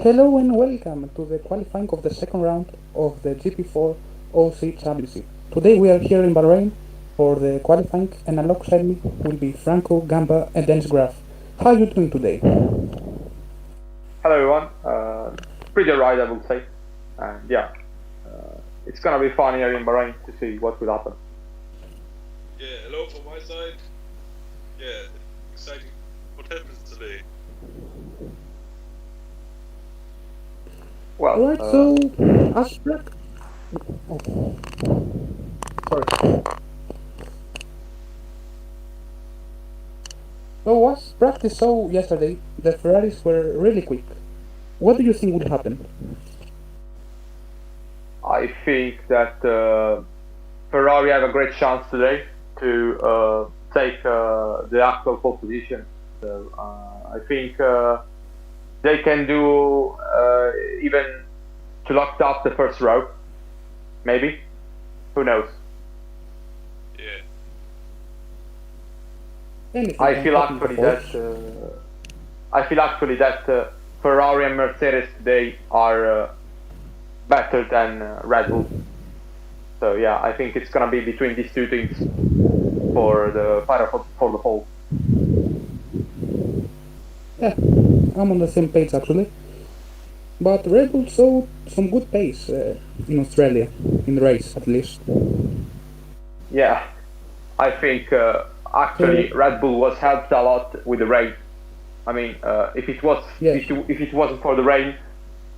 Hello and welcome to the qualifying of the second round of the GP4 OC Championship. Today we are here in Bahrain for the qualifying and alongside me will be Franco, Gamba and Dennis Graf. How are you doing today? Hello everyone. Pretty alright, I would say. And yeah, it's gonna be fun here in Bahrain to see what will happen. Yeah, hello from my side. Yeah, exciting what happens today. Well, Alright, so as oh, sorry. So as practice saw yesterday, the Ferraris were really quick. What do you think would happen? I think that Ferrari have a great chance today to take the actual pole position. So I think they can do even to lock up the first row, maybe. Who knows? Yeah, Anything I can feel happen, actually of course. that Ferrari and Mercedes today are better than Red Bull. So yeah, I think it's gonna be between these two teams for the fight for the pole. Yeah, I'm on the same page actually. But Red Bull showed some good pace in Australia, in the race at least. Yeah, I think So actually Red Bull was helped a lot with the rain. I mean, yes, if it wasn't for the rain,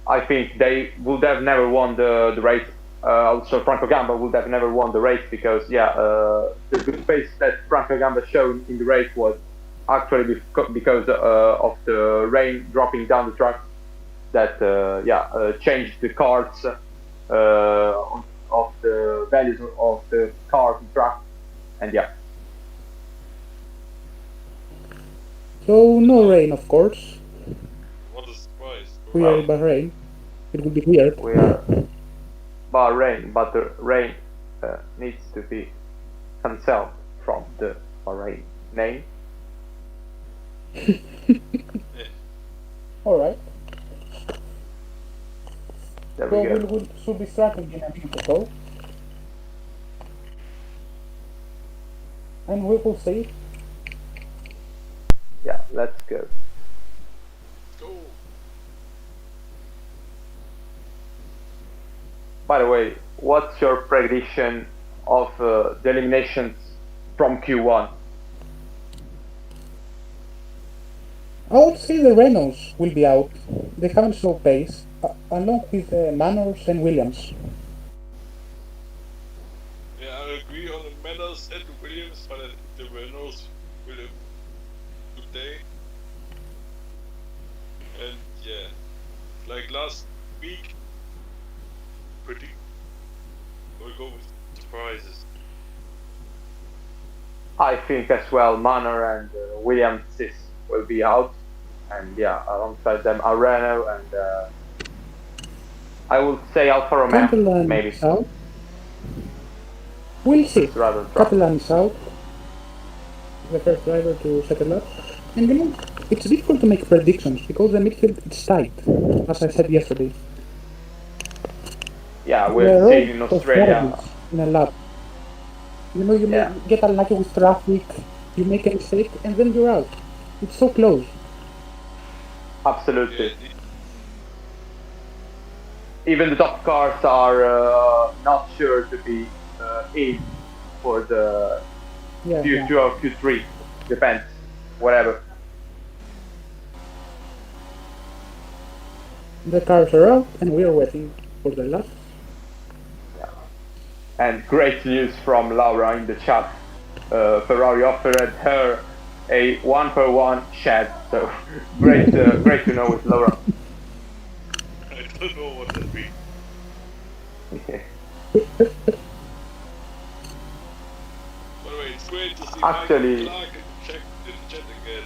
I think they would have never won the race. Also, Franco Gamba would have never won the race because yeah, the good pace that Franco Gamba showed in the race was actually because of the rain dropping down the track that changed the cards of the values of the cars and track, and yeah, so no rain of course. what a surprise. We are well, in Bahrain. It would be weird. we are Bahrain, but the rain needs to be cancelled from the Bahrain name. Yeah, Alright, There we so go. we should be starting in a minute or so. And we will see. Yeah, let's go. go. By the way, what's your prediction of the eliminations from Q1? I would say the Renaults will be out. They haven't shown pace, along with Manners and Williams. Yeah, I agree on the Manners and the Williams, but the Renaults will have a good day. And yeah, like last week, predict we'll go with surprises. I think as well Manor and Williams will be out, and yeah, alongside them are Renault and I would say Alfa Romeo, Catalan maybe. is out. We'll see. It's rather tough. Catalan is out. The first driver to settle up. And it's difficult to make predictions because the midfield is tight, as I said yesterday. Yeah, There we've are seen in lots of Australia. margins in a lap. You may Yeah, get unlucky with traffic, you make a mistake, and then you're out. It's so close. Yeah, absolutely. Even the top cars are not sure to be in for the Yeah, Q2 or Q3, depends, whatever. the cars are out, and we are waiting for the last. And great news from Laura in the chat. Ferrari offered her a 1-for-1 shed, so great, great to know with Laura. I don't know what that means. By the way, it's great to see Actually, Michael Clark in the chat again.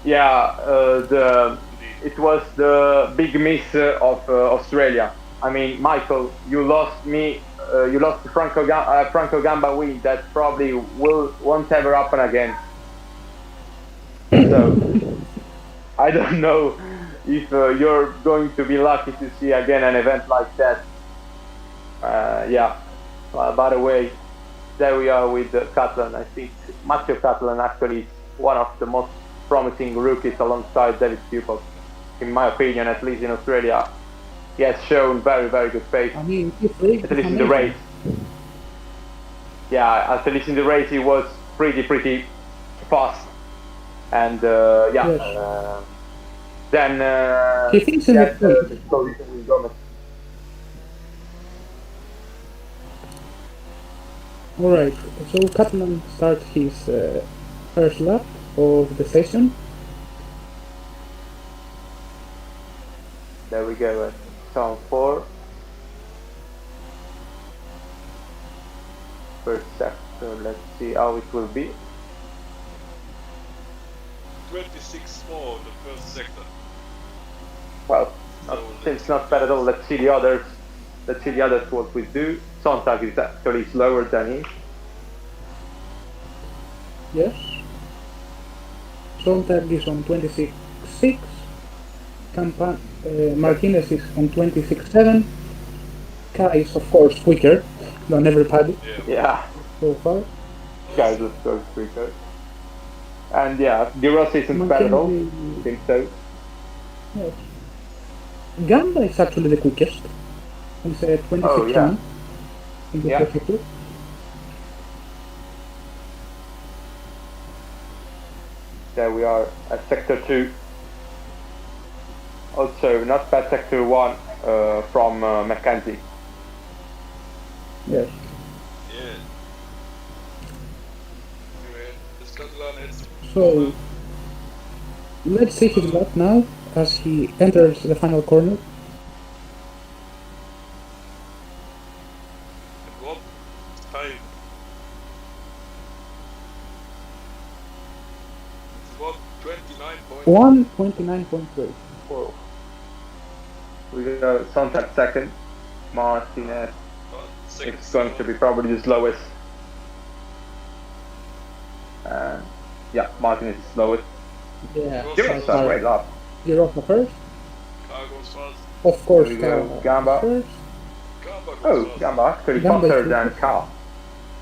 yeah, Indeed. it was the big miss of Australia. I mean, Michael, you lost me. You lost the Franco Gamba win. That probably won't ever happen again. So I don't know if you're going to be lucky to see again an event like that, yeah. By the way, there we are with Catalan. I think Matteo Catalan actually is one of the most promising rookies alongside David Stupel. In my opinion, at least in Australia, he has shown very, very good pace. I mean, Q3 At least in the race. Yeah, at least in the race he was pretty fast. And yeah, Yes. then He thinks in yes, the the collision with Gomez. Alright, so Catalan starts his first lap of the session. There we go, zone 4. First sector, let's see how it will be. 26 more in the first sector. Well, So seems not bad at all. Let's see the others. Let's see the others what we do. Sontag is actually slower than him. Yes. Sontag is on 26.6. Martinez is on 26.7. Kai is of course quicker than everybody Yeah, so far. guys, let's go quicker. And yeah, De Rossi isn't bad at all. I think so. Yes. Gamba is actually the quickest. He's 26 Oh, yeah. in the Yeah. 32. There we are at sector 2. Also, not bad sector 1 from Mackenzie. Yes. Yeah. Anyway, the Scotland is. So let's see his lap now as he enters the final corner. And what time? It's what 29. 1:29.3. Whoa. We got Sontag second. Martinez. Second. It's going to be probably the slowest. Yeah, Martinez is slowest. Yeah. Give us a great lap. Girosa first. Cargo's fast. Of course, There we go, Car Gamba. first. Gamba goes Oh, fast. Gamba actually Gamba is faster than quicker. Carl.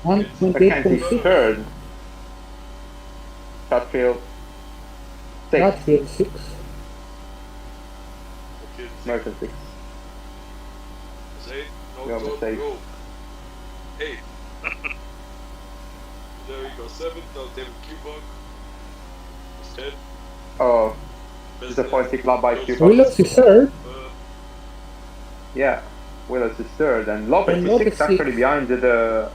Mackenzie 1:28.6. third. Chatfield sixth. Hatfield 6. Okay, Merton sixth. say no Go, don't mistake. go. 8. There we go. 7th. Now David Kubok. 10. Oh, Best disappointing lap by Goes Cuba. Willows is third. Yeah, Willis is third, and Lopez And is Lopez sixth actually behind the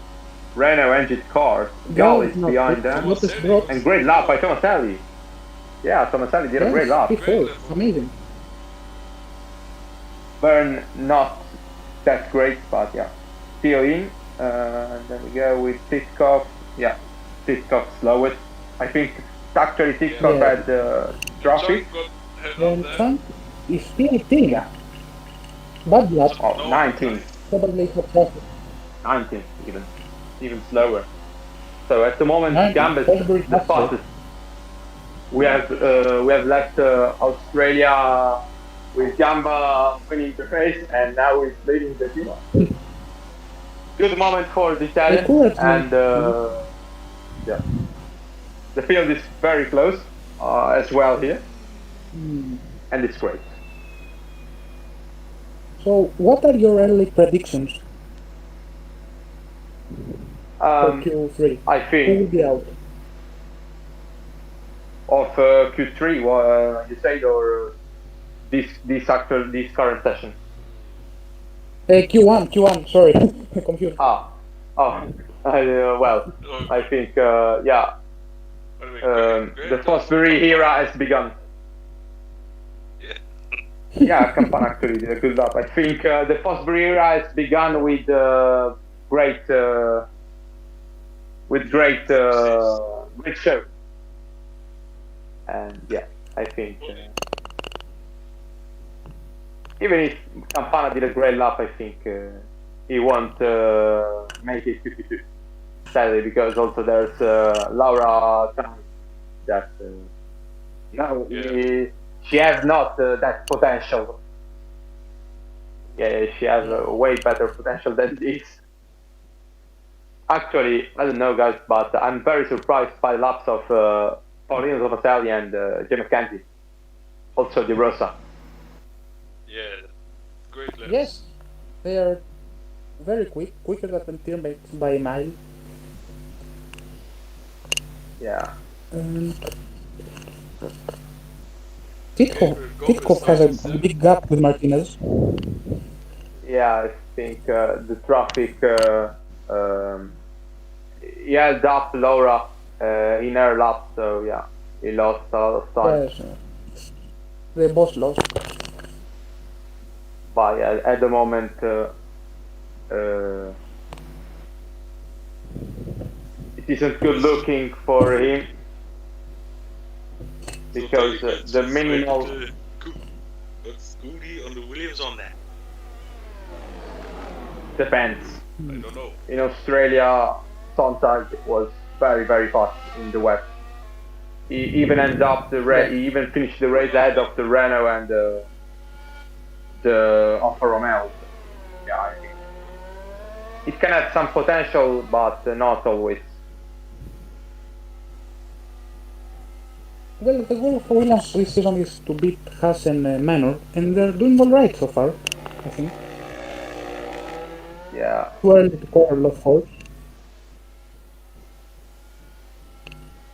Renault engine car. Gall is not behind good. them. Lopez dropped. And great lap by Tomaselli. Yeah, Tomaselli did a great lap. P4. Amazing. Burn not that great, but yeah, still in. And then we go with Titkoff. Yeah, Titkoff slowest. I think actually Titkoff Yeah. had the trophy. John got head on And there. Trump is 18. Yeah. Bad lap. Oh, No, 19. Probably hot traffic. 19 even slower. So at the moment, 19, Gamba is Fosbury the faster. fastest. We have left Australia with Gamba winning the race, and now he's leading the team. Good moment for the Italian, Accurate, and yeah, the field is very close as well here, and it's great. So, what are your early predictions for Q3? I Who will think be out? of Q3, you said, or this current session. Q1, sorry. Confused. Well, I think, yeah, the Fosbury era has begun. Yeah. Yeah, Campana actually did a good lap. I think the Fosbury era has begun with great show. And yeah, I think even if Campana did a great lap, I think he won't make it 52. Sadly, because also there's Laura Tan that now she has not that potential. Yeah, she has a way better potential than this. Actually, I don't know, guys, but I'm very surprised by the laps of Paulino Tomaselli and Jim McKenzie. Also, De Rosa. Yeah, great laps. Yes, they are very quick, quicker than the teammates by a mile. Yeah. And Gabriel Gomez Titkoff has a 97. big gap with Martinez. Yeah, I think the traffic. He held up Laura in her lap, so yeah, he lost a lot of time. Yes, they both lost. But yeah, at the moment, it isn't good looking for him because the minimal. What's Goody on the Williams on that? Depends. I don't know. In Australia, Sontag was very, very fast in the wet. He even ended up he even finished the race ahead of the Renault and the Alfa Romeo. Yeah, I think it can have some potential, but not always. Well, the goal for Williams this season is to beat Haas and Manor, and they're doing alright so far, I think. Yeah. Too early to call a lot of faults.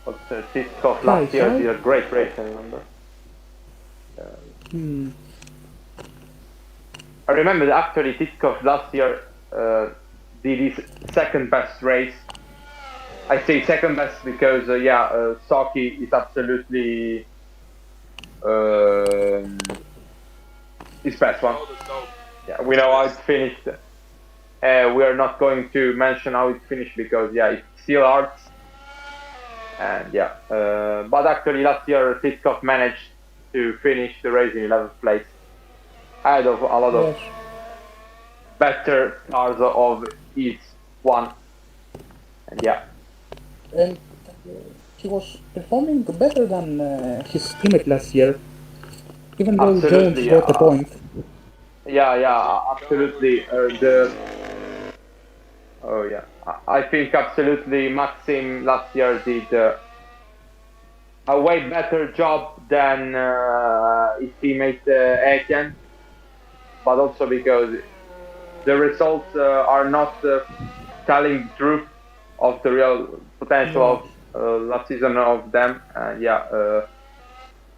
But Titkoff last year did a great race, I remember. I remember that actually Titkoff last year did his second best race. I say second best because Saki is absolutely his best one. Yeah, we know how it finished. We are not going to mention how it finished because it still hurts. And but actually last year Titkoff managed to finish the race in 11th place, ahead of a lot of better cars of his one. And and he was performing better than his teammate last year, even though Jones got a point. Absolutely. I think absolutely Maxim last year did a way better job than his teammate Etienne, but also because the results are not telling the truth of the real potential of last season of them.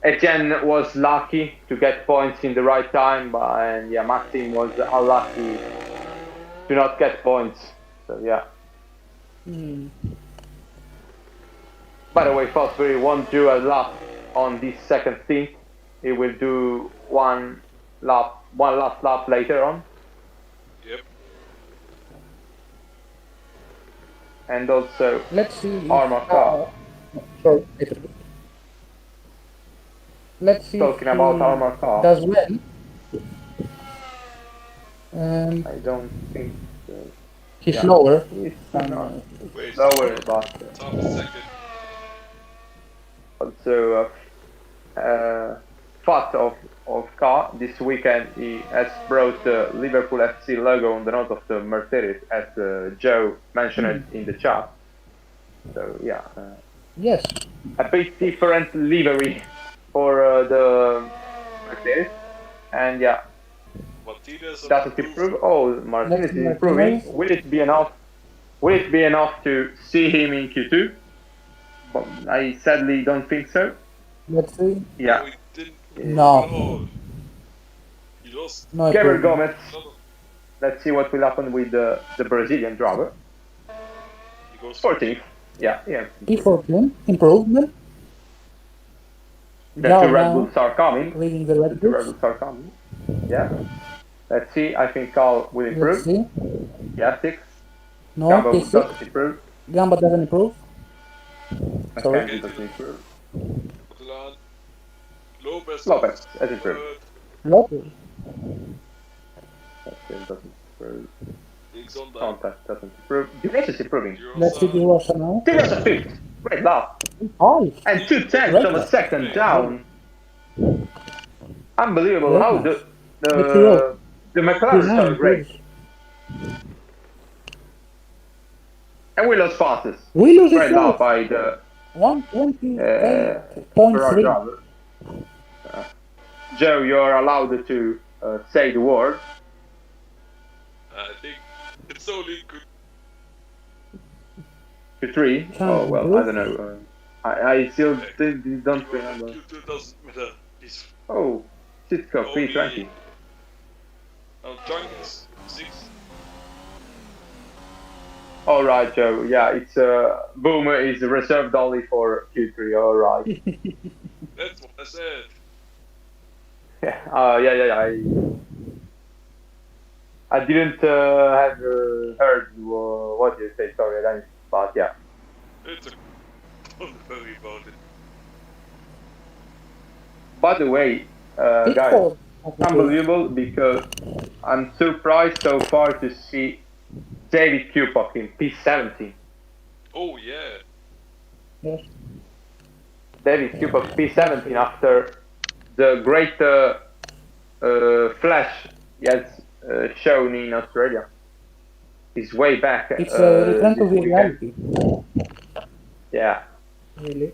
Etienne was lucky to get points in the right time, but Maxim was unlucky to not get points. So By the way, Fosbury won't do a lap on this second stint. He will do one last lap later on. Yep. And also, let's see. Armour car. Sorry. Let's see. Talking about Armour car. Does well. I don't think so. He's lower. He's lower, but top a second. Also fat of car. This weekend he has brought the Liverpool FC logo on the nose of the Mercedes, as Joe mentioned in the chat. So yes, a bit different livery for the Mercedes, and doesn't improve. Oh, Martinez is improving. Will it be enough? Will it be enough to see him in Q2? But I sadly don't think so. Let's see. Yeah. No. He lost. No. Gabriel Gomez. Let's see what will happen with the Brazilian driver. He goes 14th. Yeah. P14 improvement. The two Red Bulls are coming. Leading the Red Bulls are coming. Yeah. Let's see. I think Carl will improve. Let's see. Yeah, 6. No, Gamba P6. doesn't improve. Gamba doesn't improve. Sorry. Doesn't improve. Lopez has improved. Lopez doesn't improve. Contact doesn't improve. Dulace is improving. Let's see the Rosa now. Dulace is 5th. Great lap. Oh. And 2/10 of a second down. Unbelievable Very how nice. The Tyrrell. the McLarens are great. And we lost fastest. Willows is Great lap fourth. by the 128.3. Ferrari driver. Joe, you're allowed to say the word. I think it's only good. Q3? Oh, well, I don't know. I still don't remember. Q2 doesn't matter. He's Oh, Cisco P20. Chang is 6. All right, Joe. Yeah, it's Boomer is reserved only for Q3. All right. That's what I said. Yeah. I didn't have heard what you said. Sorry, but yeah. It's a don't worry about it. By the way, guys, Pitfall. unbelievable because I'm surprised so far to see David Kupok in P17. Oh yeah. Yes. David Kupok P17 after the great flash he has shown in Australia. He's way back. It's a return to this the weekend. reality. Yeah. Really.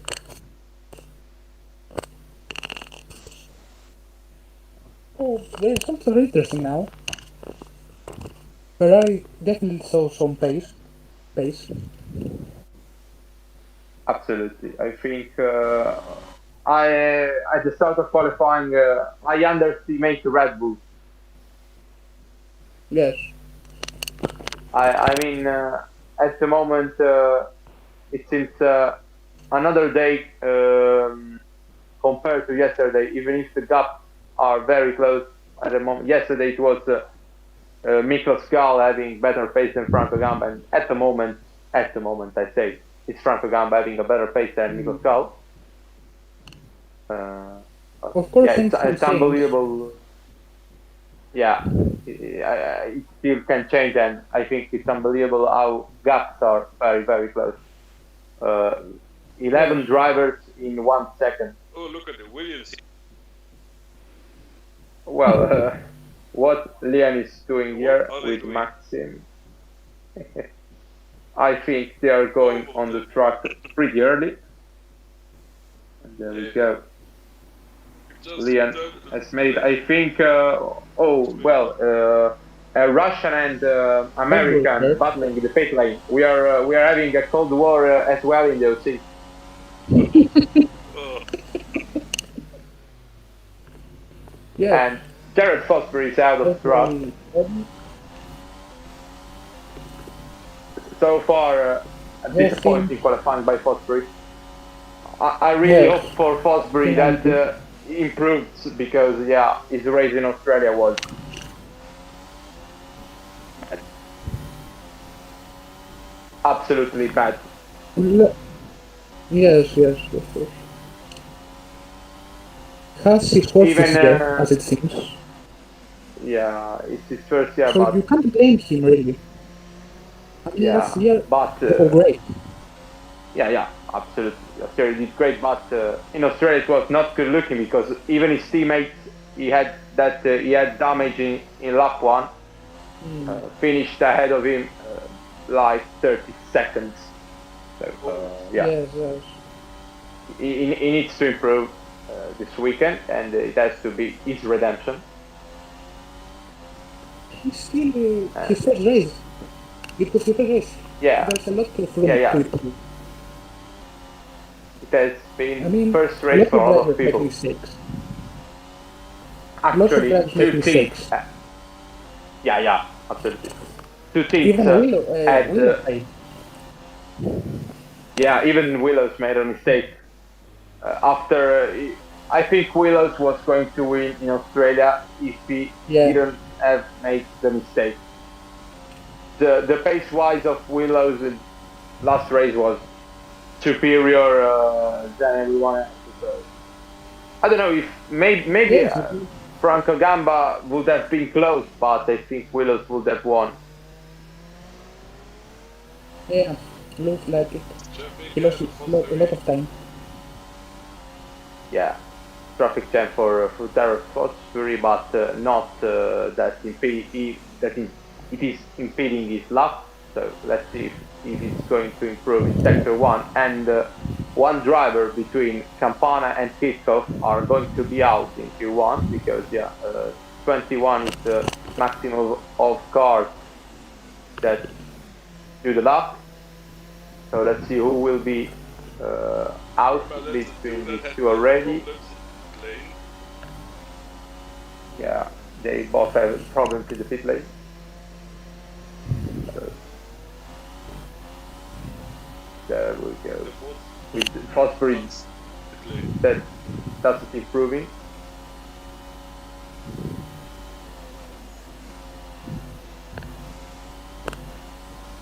Oh, there's something interesting now. Ferrari definitely saw some pace. Absolutely. I think at the start of qualifying, I underestimate Red Bull. Yes. I mean, at the moment, it seems another day compared to yesterday, even if the gaps are very close at the moment. Yesterday it was Miklos Gall having better pace than Franco Gamba, and at the moment, I say, it's Franco Gamba having a better pace than Miklos Gall. Of course, yeah, it's unbelievable. Yeah, it still can change, and I think it's unbelievable how gaps are very, very close. 11 drivers in 1 second. Oh, look at the Williams. Well, what Liam is doing here What are they with doing? Maxim, I think they are going on the track pretty early. And there we go. Liam has made, I think, a Russian and American battling in the pit lane. We are having a cold war as well in the OC. Yeah. And Jared Fosbury is out of track. So far, a disappointing qualifying by Fosbury. I really hope for Fosbury that improves, because his race in Australia was absolutely bad. Yes. Has his horses there, as it seems. Yeah, it's his first year, so but you can't blame him really. Last year, but great. Yeah, absolutely. Australia did great, but in Australia it was not good looking, because even his teammates, he had damage in lap 1, finished ahead of him like 30 seconds. So Yes. He needs to improve this weekend, and it has to be his redemption. He's still his first race. It was his first race. Yeah. There's a lot of room to improve. It has been first race for a lot of people. Actually, 2 teams. Yeah, absolutely. 2 teams had. Even Willows made a mistake. I think Willows was going to win in Australia if he didn't have made the mistake. The pace-wise of Willows in last race was superior than everyone else. So I don't know if maybe Franco Gamba would have been close, but I think Willows would have won. Yeah, looks like it. He lost a lot of time. Yeah. traffic jam for Terrace Fosbury, but not that it is impeding his lap. So let's see if it's going to improve in sector 1. And one driver between Campana and Titkoff are going to be out in Q1 because 21 is the maximum of cars that do the lap. So let's see who will be out between these two already. Yeah, they both have problems in the pit lane. So, there we go. With Fosbury, that's improving.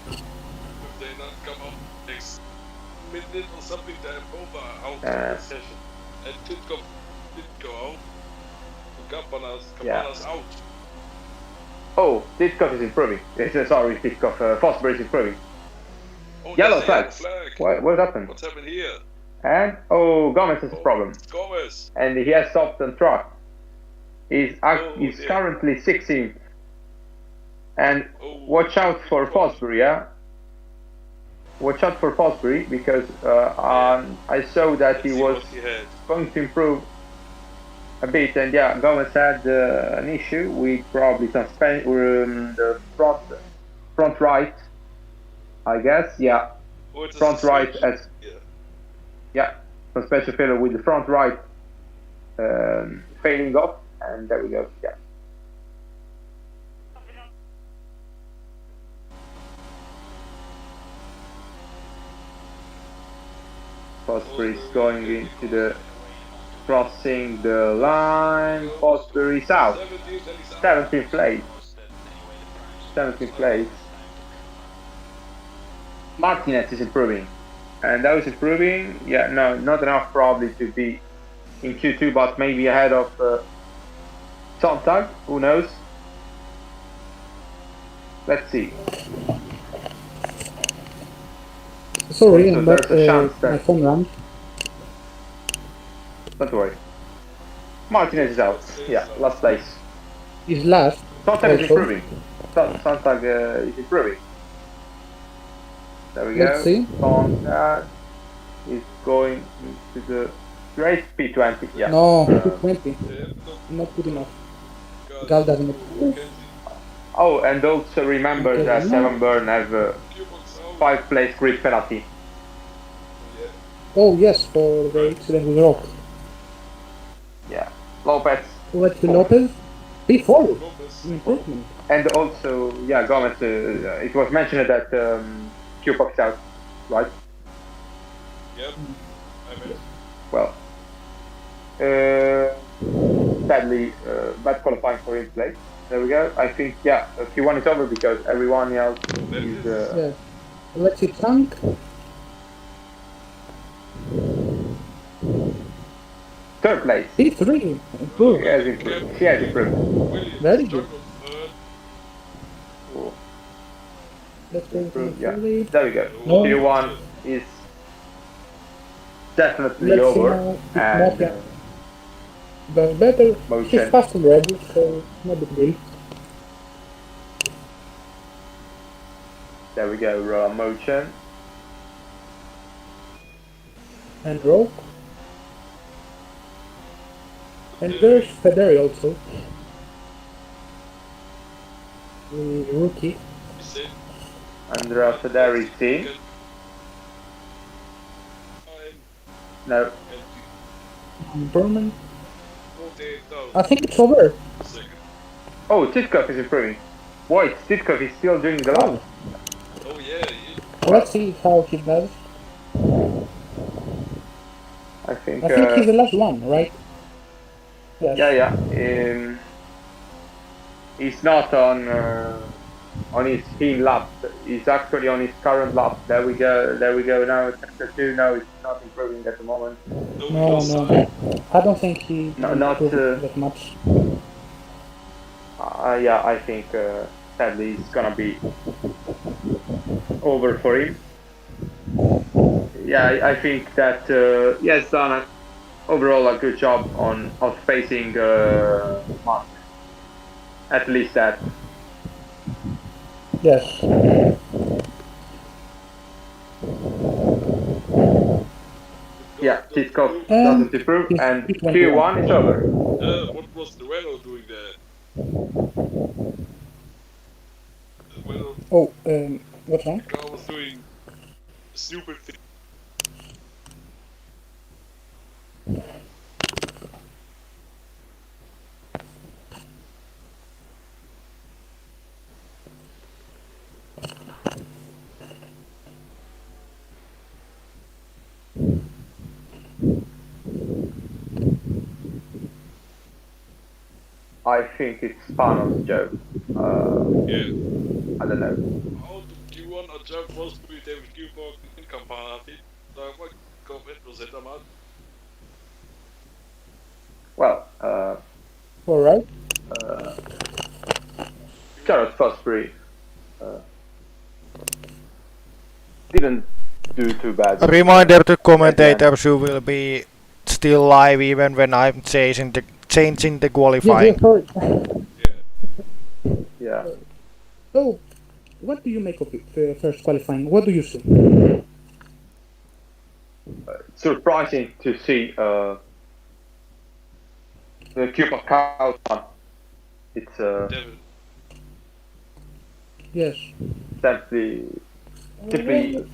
If they not come up next minute or something, they're over out of the session. And Titkoff didn't go out. Campana's out. Oh, Titkoff is improving. Sorry, Titkoff. Fosbury is improving. Oh, Yellow flags. What happened? What's happened here? And Gomez has a problem. Gomez. And he has stopped on track. He's currently 16th. And watch out for Fosbury, yeah? Watch out for Fosbury because I saw that he was going to improve a bit, and Gomez had an issue with probably some the front right, I guess. Yeah, front right as some special failure with the front right failing off, and there we go. Yeah. Fosbury is going into the crossing the line. Fosbury south. 17th place. 17th place. Martinez is improving. And that was improving. Yeah, no, not enough probably to be in Q2, but maybe ahead of Sontag. Who knows? Let's see. Sorry, So but there's a chance my that. phone ran. Don't worry. Martinez is out. Yeah, last place. Is last. Sontag is also. improving. Sontag is improving. There we go. Let's see. Sontag is going into the race P20. Yeah. No, P20. Not good enough. Gal doesn't. Oh, and also remember that Seven Burn have a 5-place grid penalty. Oh yes, for the accident with Rock. Yeah. Lopez. Lopez? P4. Improvement. And also, Gomez. It was mentioned that Q-Box out, right? Yep. Well, sadly, bad qualifying for him play. There we go. I think Q1 is over because everyone else is. Yeah. Let's see, Tank. Third place. P3. Improved. She has improved. She has improved. Very good. Let's go to Yeah. the There we go. No. Q1 is definitely Let's see over. now. And But better. Motion. She's fast already, so no big deal. there we go. Motion. And Rock. And there's Federi also. The rookie. Andrea Federi C. No. Berman. I think it's over. Oh, Titkoff is improving. Wait, Titkoff is still doing the lap. Oh yeah. Let's see how he does. I think. I think he's the last one, right? Yes. Yeah. He's not on his team lap. He's actually on his current lap. There we go. Now sector 2. No, it's not improving at the moment. No. I don't think he not improved that much. I think sadly it's gonna be over for him. Yeah, I think that he has done overall a good job on outspacing Musk. At least that. Yes. Yeah, Titkov And doesn't improve, it's and P21. Q1 is over. What was the Renault doing there? Renault Oh, what's wrong? car was doing stupid things. I think it's Spanos joke. Yeah. I don't know. How the Q1 adjust was to be David Q4 incompatible. Daar kom ik wel zetten, man. Well, Alright. Charles Fosbury didn't do too bad. A reminder to commentators who will be still live even when I'm changing the qualifying. Yeah, sorry. Yeah. Oh, what do you make of it, first qualifying? What do you see? Surprising to see the Cube of Cows one. It's Devin. Yes. simply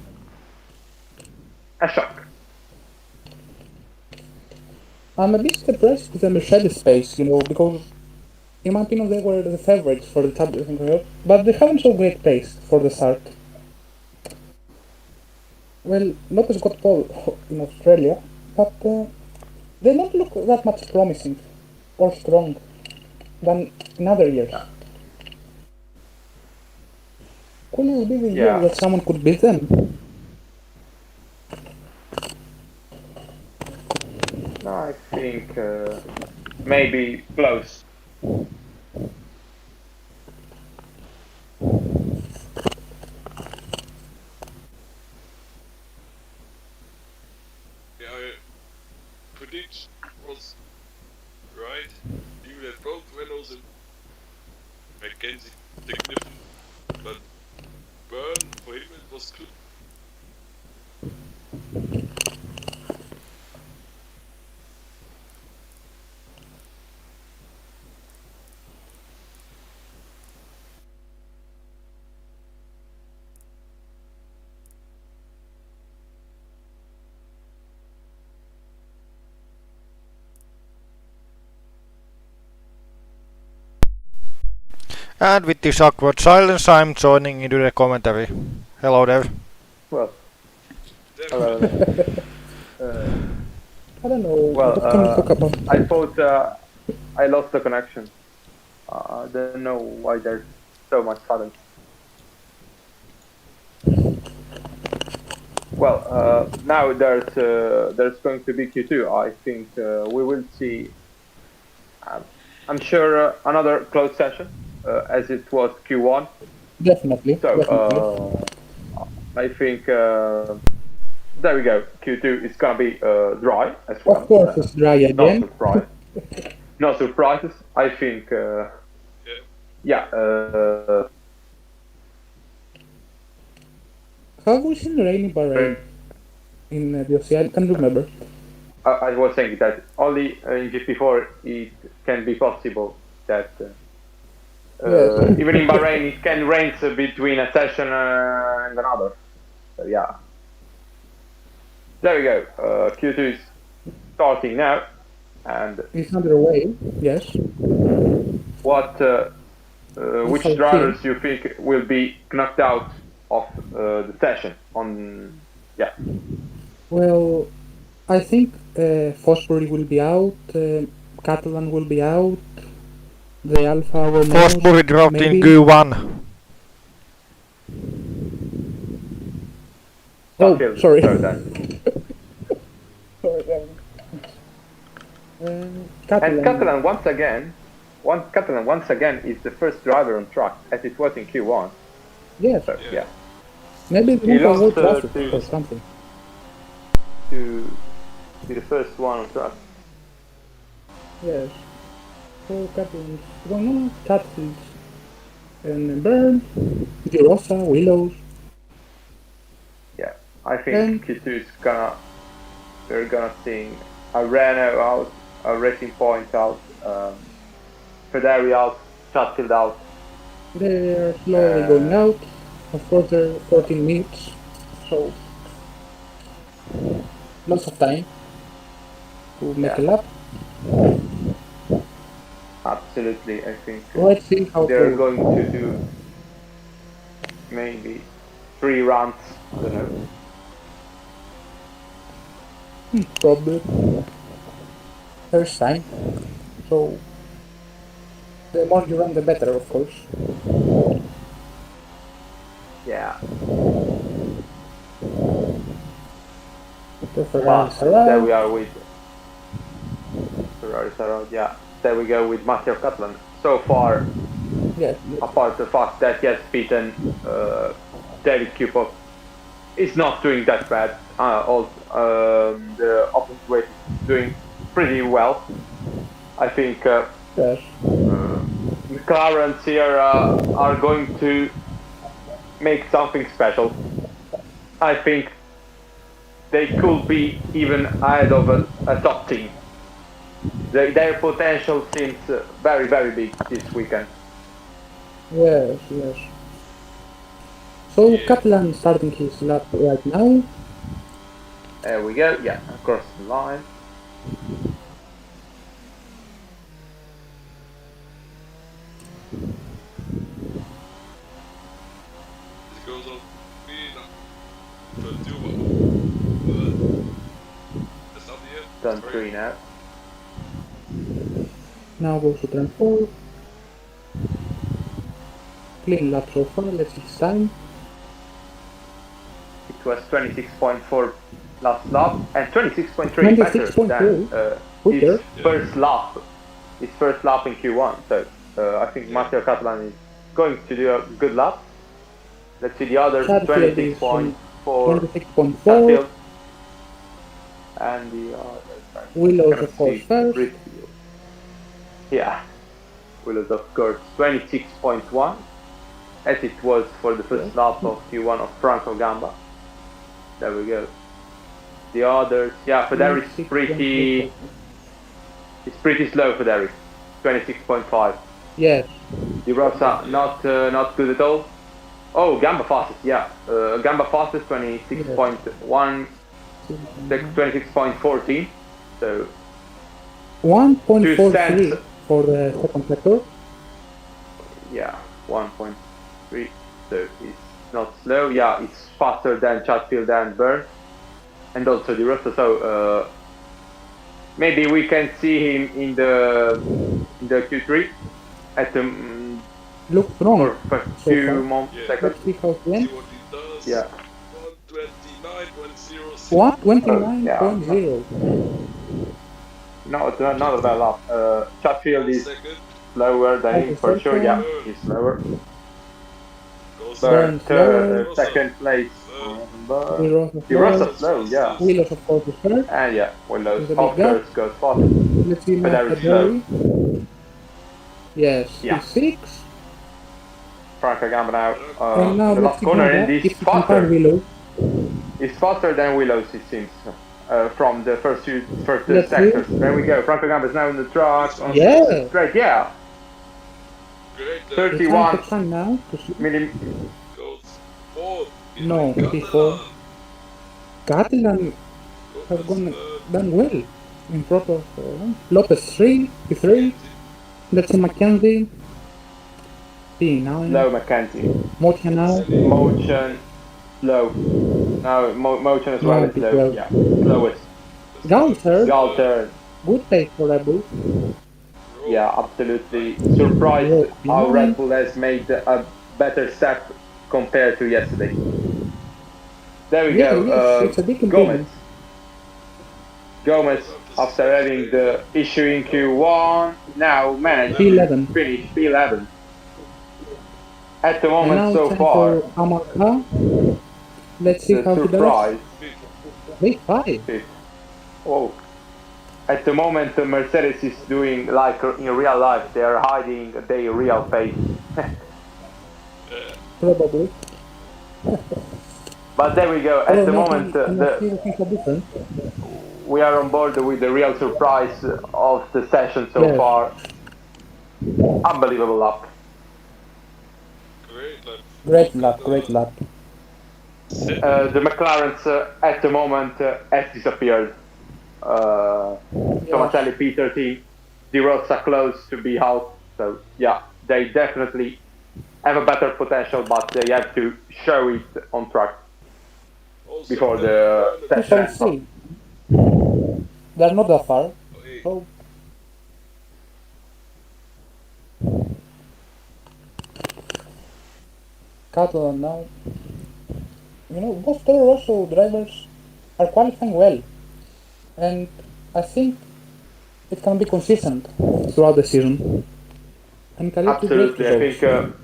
a shock. I'm a bit surprised with the Mercedes pace, because in my opinion they were the favorites for the championship, but they haven't so great pace for the start. Well, Lopez got pole in Australia, but they don't look that much promising or strong than in other years. Could this be the year that someone could beat them? No, I think maybe close. Yeah, I predict was right. Even that both Renaults and Mackenzie significant, but Burn for him it was good. And with this awkward silence, I'm joining into the commentary. Hello there. Well, Devin. I don't know. Well, what can we talk about? I thought I lost the connection. I don't know why there's so much silence. Well, now there's going to be Q2. I think we will see. I'm sure another close session as it was Q1. Definitely. So definitely. I think there we go. Q2 is gonna be dry as well. Of course, it's dry No again. surprise. No surprises. I think. Yeah. Have we seen rain in Bahrain in the ocean? I can't remember. I was saying that only in GP4 it can be possible that Yes. even in Bahrain it can range between a session and another. So yeah. There we go. Q2 is starting now, and It's underway. Yes. what? Which shall drivers you think will be knocked out of the session? Yeah. Well, I think Fosbury will be out. Catalan will be out. The Alpha Romeo. Fosbury dropped maybe. in Q1. Oh, Sheffield, sorry. so then. And Catalan once again is the first driver on track as it was in Q1. Yes. So yeah, Maybe they He want to lost, avoid traffic to- or something. to be the first one on track. Yes. So Catalan's going on, Chatfields and Burn, Girosa, Willows, Yeah, I and think Q2 is we're gonna see a Renault out, a Racing Point out, Ferrari out, Chatfield out. they are slowly going out. Of course, they're 14 minutes, so lots of time to make a Yeah, lap. absolutely. I think Let's see how it they're goes. going to do maybe 3 rounds. I don't know. Probably first time. So the more you run, the better, of course. Yeah, The but Ferraris there we arrive. are with Ferraris around. Yeah, there we go with Matteo Catalan. So far, Yes, apart the fact that he has beaten David Cupov, is not doing that bad. The open weight is doing pretty well. I think yes, McLarens here are going to make something special. I think they could be even ahead of a top team. Their potential seems very, very big this weekend. yes. So Yeah. Catalan starting his lap right now. There we go. Yeah, across the line. This goes on Mina. Turn 2. That's not the end. Turn Sorry. 3 now. Now goes to turn 4. Clean lap so far. Let's see his time. It was 26.4 last lap and 26.3 better than 26.3. his Quicker. first lap. His first lap in Q1. So I think Matteo Catalan is going to do a good lap. Let's see the others. Chatfield is 26.4 26.4. Chatfield. And the others. Willows of course first. Yeah. Willows of course 26.1. As it was for the first lap of Q1 of Franco Gamba. There we go. The others, yeah, Federi's it's pretty slow. Federi, 26.5. Yes. The Rosa not good at all. Oh, Gamba fastest, yeah. Gamba fastest 26.1, 26.14. So 1.43 for the second sector. yeah, 1.3. So it's not slow. Yeah, it's faster than Chatfield and Burn, and also the Rosa. So maybe we can see him in the Q3 at the Looks strong. for a so few far. seconds. Let's see how it See went. what he does. Yeah. 129.06. 129.0. Not a bad lap. Chatfield is Second. slower than him for sure. Yeah, Second. he's slower. Goes Burn But slower. second place. Willows of The Rosa course. slow, yeah. Willows of course is first. And yeah, Willows There's a of big gap. course goes faster. Let's see But now there is slow. Federi. Yes, Yeah. he's 6. Franco Gamba now And now the let's last see corner, Gamba and if he's he can find faster. Willows. He's faster than Willows, it seems. From the first two Let's sectors. see. There we go. Franco Gamba is now in the track. On Yeah. straight, yeah. Great. It's 31 time now to see. Goes fourth. No, before. Catalan has done well in front of Lopez 3, P3. Let's see Mackenzie. P9. Low Mackenzie. Mocha now. Motion, slow. No, motion as well No, is slow. P12. Yeah, slowest. Galter. Galter, Good pace for Red Bull. yeah, absolutely. Surprised Yeah, how P9. Red Bull has made a better step compared to yesterday. There we Yeah, go. yes, it's a big improvement. Gomez, after having the issue in Q1, now managed P11. to finish P11. At the And moment now so time far, for Amarka. Let's see the how he does. surprise. Big 5. Fifth. Oh, at the moment, Mercedes is doing like in real life. They are hiding their real face. Probably. But there we go. At Or the moment, maybe MSP think so different. we are on board with the real surprise of the session so Yes. far. Unbelievable lap. Great lap. Great lap, great lap. The McLaren's at the moment has disappeared. Tomatelli P13, De Rosa close to be out. So yeah, they definitely have a better potential, but they have to show it on track Also, before the We session shall ends. see. They're not that far. hey, So Catalan now. You know, both Toro Rosso drivers are qualifying well, and I think it can be consistent throughout the season and can lead to great Absolutely, results.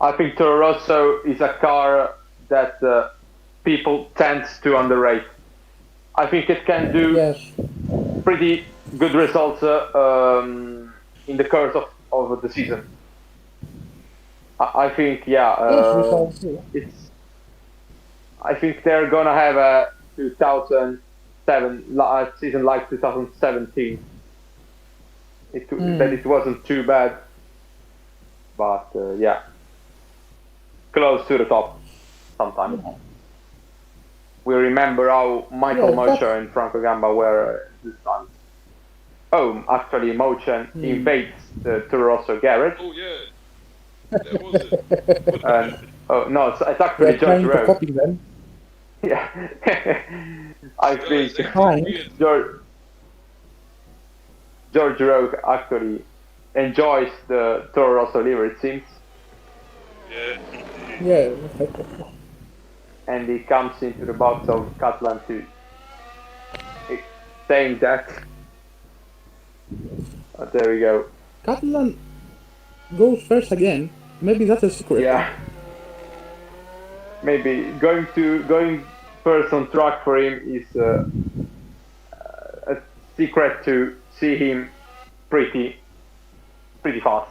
I think Toro Rosso is a car that people tend to underrate. I think it can do Yes, pretty good results in the course of the season. I think, yeah, yes, we shall see. it's. I think they're gonna have a 2007 season like 2017. That it wasn't too bad, but yeah, close to the top sometimes. We remember how Michael Yeah, Mocha and Franco Gamba were this time. Oh, actually, Mocha invades the Toro Rosso garage. oh yeah, that was it. And oh no, it's actually We're George trying to Rowe. copy them. Yeah, I That think was actually Fine. weird. George Rowe actually enjoys the Toro Rosso liver, it seems, Yeah. Yeah, and he comes into the box of Catalan to saying that. There we go. Catalan goes first again. Maybe that's a secret. Yeah, maybe going first on track for him is a secret to see him pretty fast.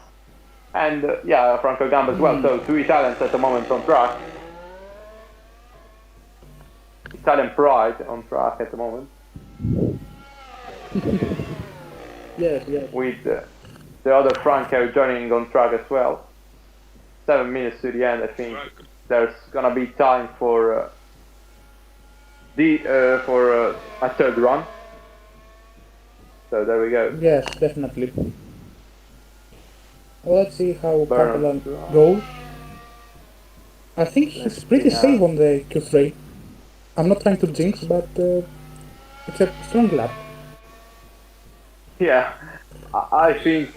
And yeah, Franco Gamba as well. So two Italians at the moment on track. Italian pride on track at the moment. Yes, yes. With the other Franco joining on track as well. 7 minutes to the end, I think. Franco. There's gonna be time for a third run. So there we go. Yes, definitely. Well, let's see how Burn. Catalan goes. I think he's pretty safe on the Q3. I'm not trying to jinx, but it's a strong lap. Yeah, I think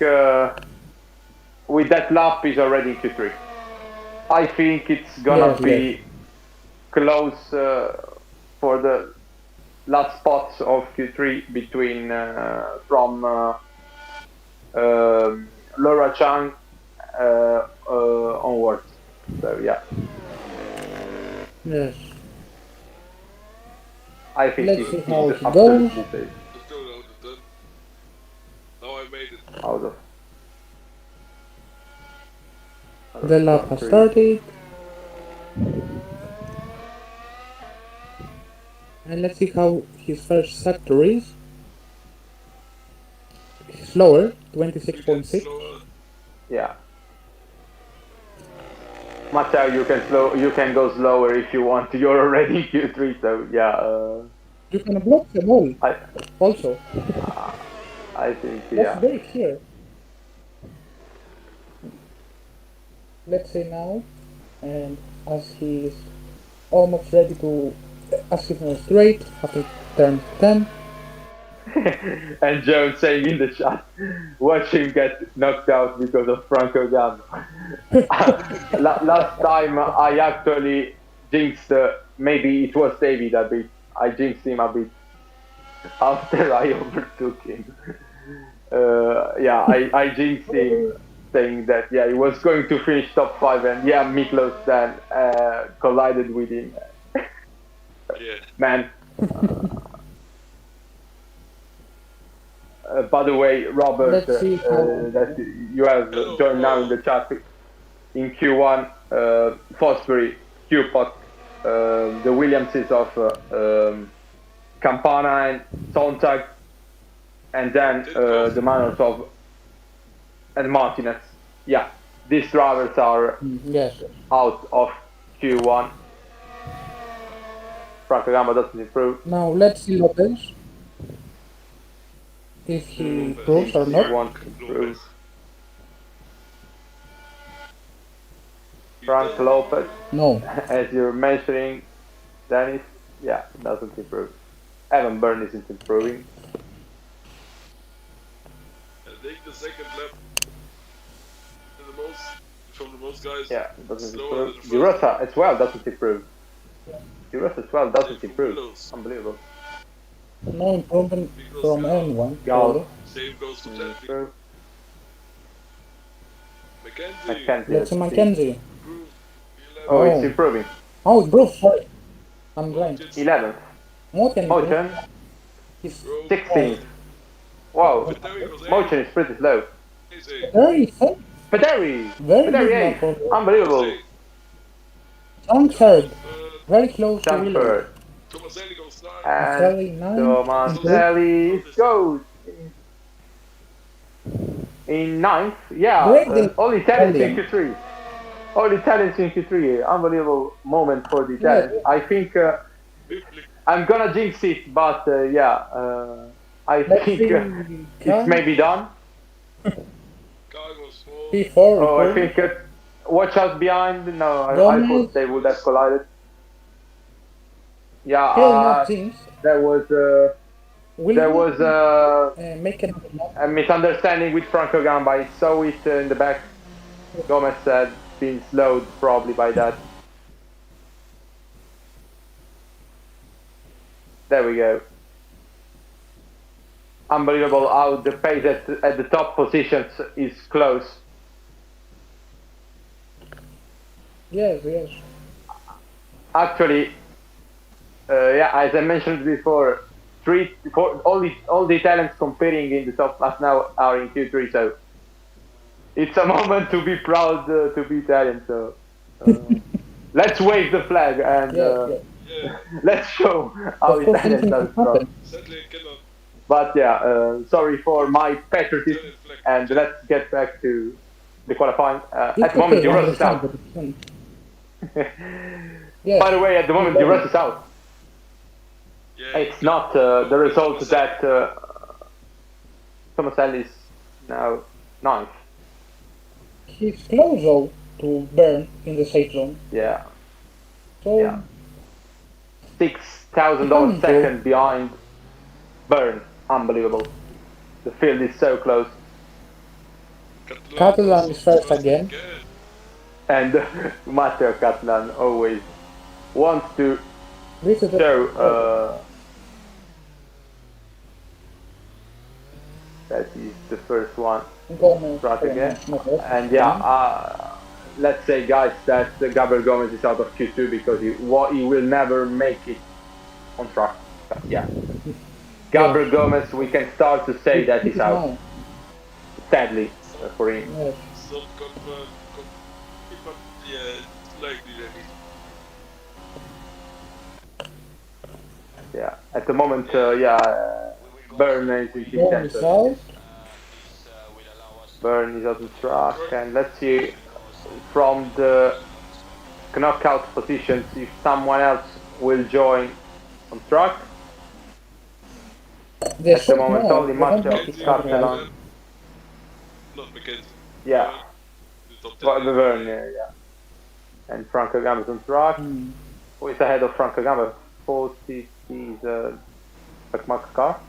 with that lap he's already in Q3. I think it's gonna Yes, be yes. close for the last spots of Q3 between from Laura Chang onwards. So yeah, Yes. I think Let's he's see how it absolutely goes. safe Let's go now, the done. Now I made it. out of. The lap has started. And let's see how his first sector is. Slower, You get 26.6. slower. Yeah. Matteo, you can go slower if you want. You're already in Q3, so yeah. You can block them all, also. I think Let's yeah. break here. Let's say now, and as he's almost ready to, as he's on straight after turn 10. And Jones saying in the chat, watch him get knocked out because of Franco Gamba. Last time I actually jinxed, maybe it was David a bit. I jinxed him a bit after I overtook him. Yeah, I jinxed him saying that yeah he was going to finish top 5 and yeah Miklos then collided with him. Yeah. Man, By the way, Robert, Let's see how- that you have joined now in the chat in Q1, Fosbury, Q-Pot, the Williamses of Campana and Sontag, and then the Manors of and Martinez. Yeah, these drivers are Yes. out of Q1. Franco Gamba doesn't improve. Now let's see Lopez. If he improves or He not. won't improve. Frank Lopez, No. as you're mentioning, Dennis, yeah, doesn't improve. Evan Byrne isn't improving. I think the second lap from the most guys. Yeah, doesn't slower improve. than the first Girosa as well doesn't improve. Girosa as well doesn't improve. Willows. Unbelievable. No improvement from anyone. Gall Really. Same goes to doesn't Chadwick. improve. Mackenzie. Mackenzie Let's see has Mackenzie. Improved. Oh, 11. it's improving. Oh, it broke. Sorry. I'm blind. 11th. Mochen. Motion, He's 16th. Wow, Pederi was Motion is pretty slow. eight. very fast. Pederi! Very Pederi good 8. lap for Unbelievable. John third. Very close to Jump Willow. third. Tomaselli goes 9. And Very nice. Tomaselli goes in 9th. Yeah, Great. all Italians in Brilliant. Q3. All Italians in Q3. Unbelievable moment for the Italians. Yeah. I think I'm gonna jinx it, but I Let's think see. it's maybe done. Cargo small. P4. Oh, I improved. think watch out behind. No, I Gomez. thought they would have collided. Yeah, Still not jinx. there was Make it a misunderstanding with Franco Gamba. I saw it in the back. Gomez had been slowed probably by that. There we go. Unbelievable how the pace at the top positions is close. Yes, yes. Actually, yeah, as I mentioned before, all the Italians competing in the top class now are in Q3, so it's a moment to be proud to be Italian. So let's wave the flag and Yeah. let's show how Of course, Italians anything are can strong. happen. Sadly, I cannot. But yeah, sorry for my patriotism, Italian flag. and let's get back to the qualifying. It's At the moment, okay, I Girosa is understand, out. but it's fine. Yes. By the way, at the moment, Girosa is out. Yeah, It's not the result that Tomaselli is now 9th. He's close though to burn in the safe zone. Yeah, So yeah. $6,000 second behind Byrne. Unbelievable. The field is so close. Catalan is first again. And Matteo Catalan always wants to This is show that he's the first one. Gomez. Start again. Okay. And yeah, let's say, guys, that Gabriel Gomez is out of Q2 because he will never make it on track. But yeah, Gabriel Gomez, we can start to say that he's out. No. Sadly for him. Yes. It's not confirmed, but yeah, it's likely that he. Yeah, at the moment, yeah, Byrne is in Gomez is center. out. Byrne is out of track, and let's see from the knockout positions if someone else will join on track. At the moment, only Matteo Catalan. Not Mackenzie. Yeah, The top 10. Byrne, yeah. And Franco Gamba is on track. Who is ahead of Franco Gamba? 40 is McMahon car?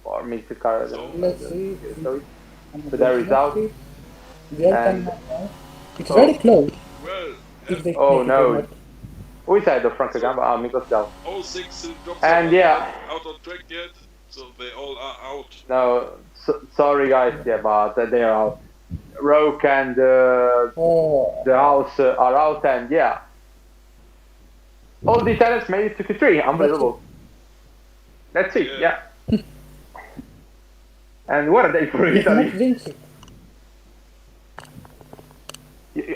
Or Mr. car? I don't know. Let's see. Sorry. But there is out. The other And- time now. It's very close. Well, If they Oh, make it no. or not. Who is ahead of Franco Gamba? Ah, Miklos Gal. all 6 drops And are yeah. not out on track yet, so they all are out. No, sorry guys, yeah, but they are out. Roke and Oh. the house are out, and yeah. All the Italians made it to Q3, unbelievable. Let's see, yeah. And what a day for Let's not Italy! jinx it.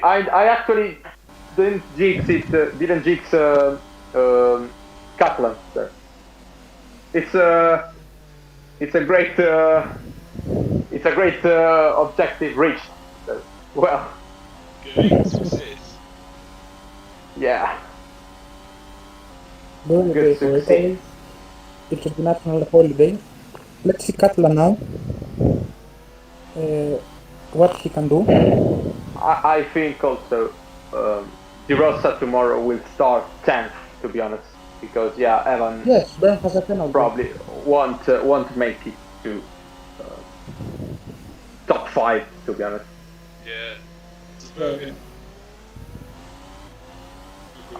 I actually didn't jinx it. Didn't jinx Catalan. So it's a it's a great objective reached. So, well, Great success. yeah, Brilliant day good for success. Italy. It should be national holiday. Let's see Catalan now. What he can do. I think also De Rosa tomorrow will start 10th, to be honest, because yeah, Evan Yes, Bern has a penalty. probably won't make it to top 5, to be honest. Yeah. It's perfect.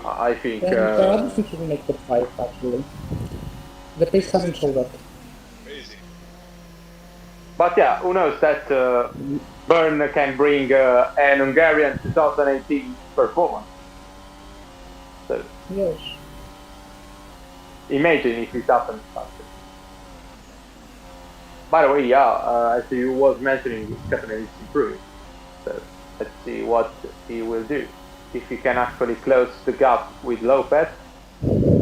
I think. And I don't think he will make top 5 actually. The pace hasn't shown that. Amazing. But yeah, who knows that Bern can bring an Hungarian 2018 performance. So Yes. imagine if it happens. By the way, yeah, as you was mentioning, Catalan is improving. So let's see what he will do. If he can actually close the gap with Lopez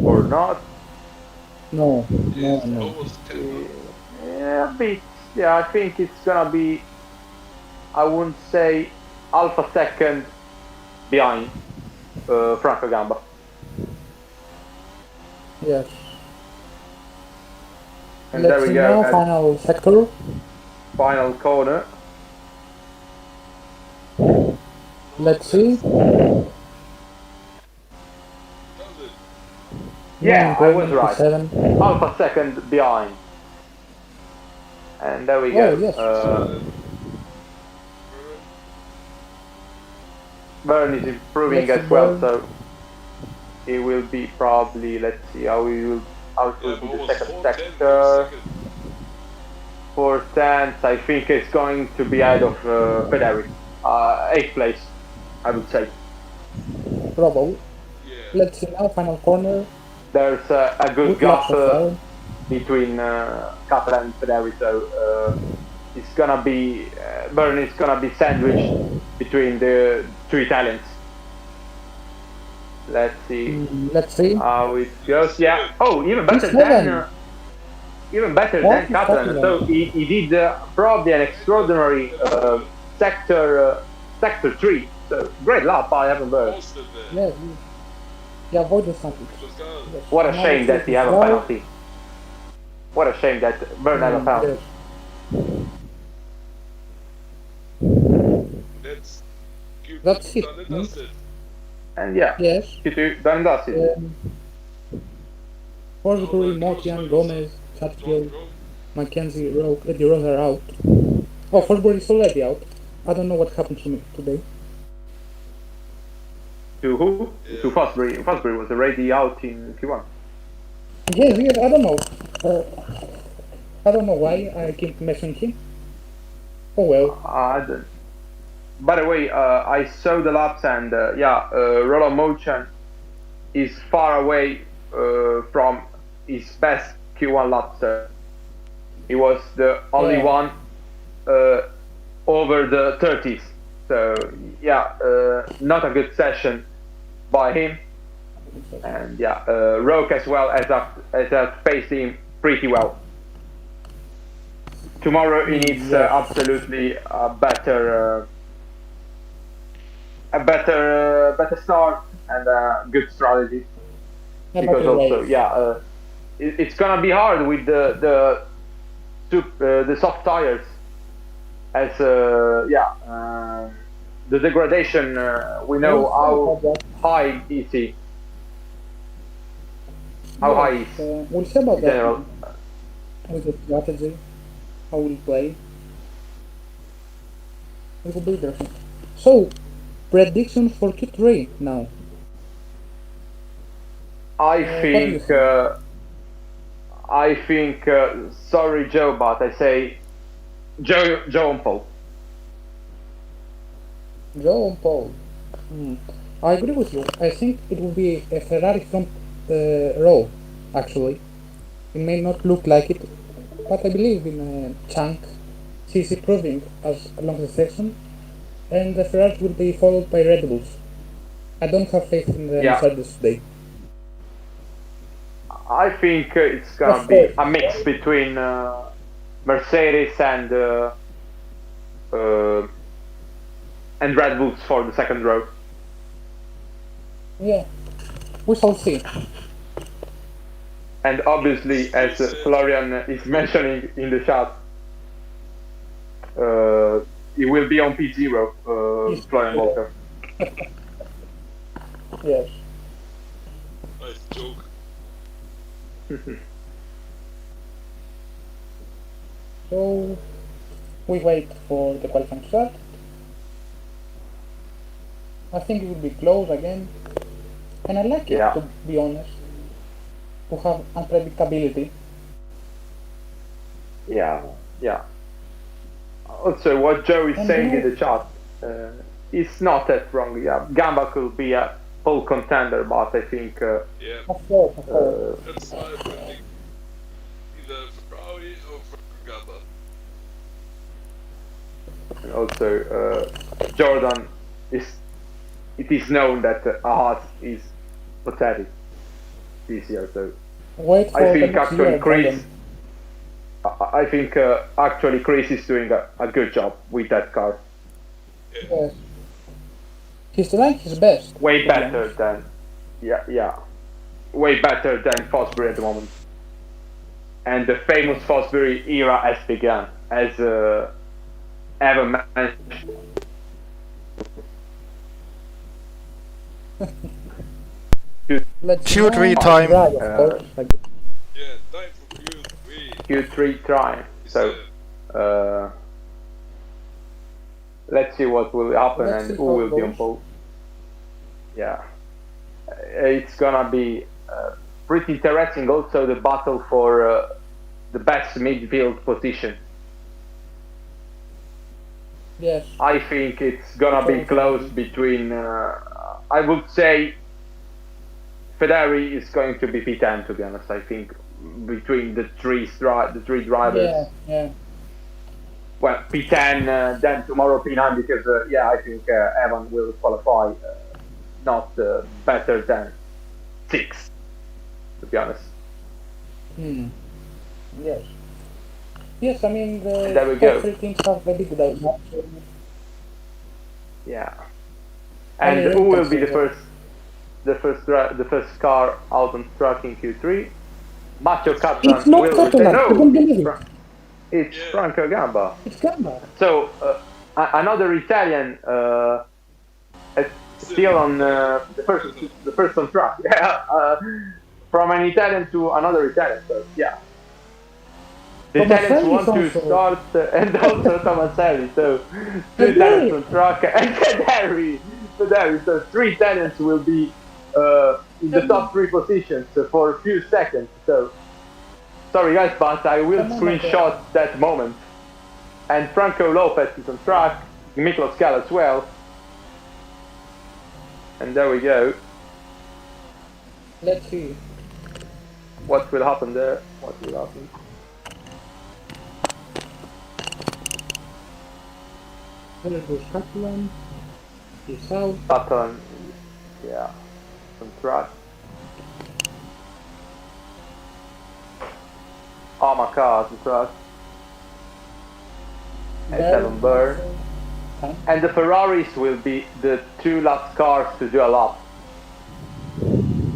or not. No. It's No. almost 10. Yeah, a bit. Yeah, I think it's gonna be, I wouldn't say half a second behind Franco Gamba. Yes. And Let's there we see go. now, final sector. Final corner. Let's see. Does it? Yeah, I was right. 7. Half a second behind. And there we go. Oh, yes. Bern is improving Let's as see well, Bern. so he will be probably, let's see how it will be the almost second 4-10 sector. second. 4/10, I think it's going to be ahead of Federic. 8th place, I would say. Probably. Yeah. Let's see now, final corner. There's a good Good luck gap so far. between Catalan and Federic, so it's gonna be Bern is gonna be sandwiched between the two Italians. Let's see Let's see. how it goes. Yeah. Oh, even better It's than seven. Catalan. Catalan. So he did probably an extraordinary sector 3. So great lap by Evan Bern. Most of the. Yes. He avoided something. Let's go. Yes. What a Now shame let's that see he had a Bern. penalty. What a shame that Bern had a penalty. Yes. That's cute. That's it. Done and dusted. And yeah, Yes. Q2 done and dusted. Forsbury, Motian, Gomez, Strong, Chatfield, strong. Mackenzie, Rowe, Eddie Rose are out. Oh, Forsbury is already out. I don't know what happened to me today. To who? Yeah. To Fosbury. Fosbury was already out in Q1. Yes, I don't know. I don't know why I keep messing him. Oh well. I don't. By the way, I saw the laps and Roland Mochan is far away from his best Q1 lap. So he was the only Yeah. one over the 30s. So yeah, not a good session by him. And yeah, Roke as well as faced him pretty well. Tomorrow he needs absolutely a better start and a good strategy. Because also, it's gonna be hard with the soft tires, as the degradation. We know how high is he. How high is We'll see about in general. that with the strategy, how we'll play. It will be interesting. So, predictions for Q3 now. I what do you think. Sorry, Joe, but I say Joe and Paul. Joe and Paul. I agree with you. I think it will be a Ferrari front row, actually. It may not look like it, but I believe in Chunk He's improving as along the section, and the Ferrari will be followed by Red Bulls. I don't have faith in the Yeah. Mercedes today. I think it's gonna Of be course. a mix between Mercedes and Red Bulls for the second row. Yeah, we shall see. And obviously, as Florian is mentioning in the chat, he will be on P0, Florian Walker. Yes. Nice joke. So we wait for the qualifying start. I think it will be close again, and I like it, Yeah. to be honest, to have unpredictability. Yeah, yeah. Also, what Joe is And saying you- in the chat is not that wrong. Yeah, Gamba could be a pole contender, but I think Yeah, Of course, of course. that's why I predict either Ferrari or Gamba. and also Jordan is. It is known that Haas is pathetic this year, so Wait for I the think next actually year, Chris. Jordan. I think actually Chris is doing a good job with that car. Yes. He's trying his best. Way to be better honest. than, yeah, way better than Fosbury at the moment. And the famous Fosbury era has begun, as Evan mentioned. Let's Q3 now time. drive, of course. Yeah, time for Q3. Q3 trying. So let's see what will happen Let's and see who how it will be on goes. pole. Yeah, it's gonna be pretty interesting. Also, the battle for the best midfield position. Yes. I think it's gonna be close between. I would say Ferrari is going to be P10. To be honest, I think between the three drivers. Yeah, yeah. Well, P10, then tomorrow P9 because I think Evan will qualify not better than 6. To be honest. Yes. Yes, I mean, the There we top go. 3 teams have a big doubt. Yeah. I And mean, who will Red be the Bull. first car out on track in Q3? Macho It's Catalan not will Catalan, I don't no. believe it. It's Yeah. Franco Gamba. It's Gamba. So another Italian still on the first on track. Yeah. From an Italian to another Italian. So yeah. The But my Italians friend want is to also- start and also Tomaselli. So 2 Federi. Italians on track and Federi. So 3 Italians will be in the top 3 positions for a few seconds. So sorry guys, but I will Come on, screenshot that moment. And Franco Lopez is on track, Miklos Gal as well. And there we go. Let's see. What will happen there? What will happen? Red Bull Catalan. He's out. Button, yeah, on track. Oh my god, on track. And There. 7 Burn. Huh? And the Ferraris will be the 2 last cars to do a lap.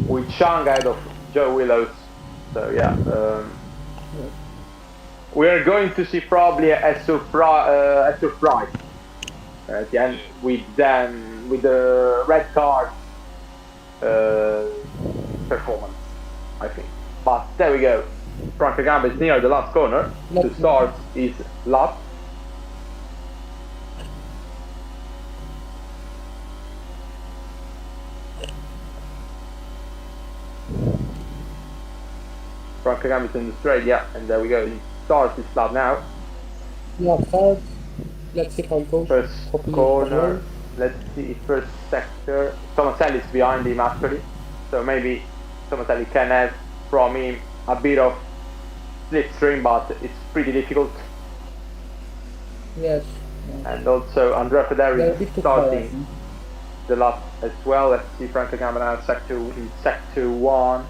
With Chang ahead of Joe Willows. So yeah, we're going to see probably a surprise at the end with the red card performance, I think. But there we go. Franco Gamba is near the last corner. The start is lap. Franco Gamba is in the straight, yeah, and there we go. He starts his lap now. Yeah, third. Let's see how it goes. First Hopefully it goes corner. well. Let's see, first sector. Tomaselli is behind him actually, so maybe Tomaselli can have from him a bit of slipstream, but it's pretty difficult. Yes. And also Andrea Federi They're a is bit too far, I starting think. the lap as well. Let's see Franco Gamba now in sector 1.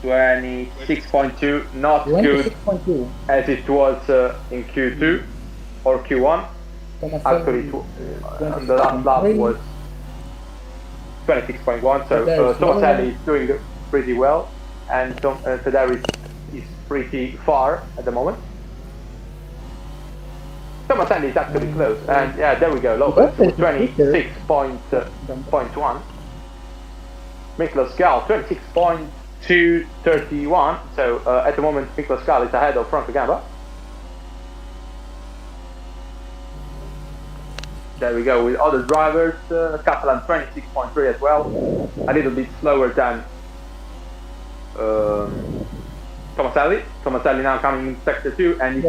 26.2, not good 26.2. as it was in Q2 or Q1. Actually, the last lap 26.3. was 26.1, so There is Tomaselli is doing pretty well, and Federi is pretty far at the moment. Tomaselli is actually close, and yeah, there we go, Lopez with 26.1. Miklos Gal 26.231, so at the moment Miklos Gal is ahead of Franco Gamba. There we go with other drivers, Catalan 26.3 as well, a little bit slower than Tomaselli. Tomaselli now coming in sector 2, and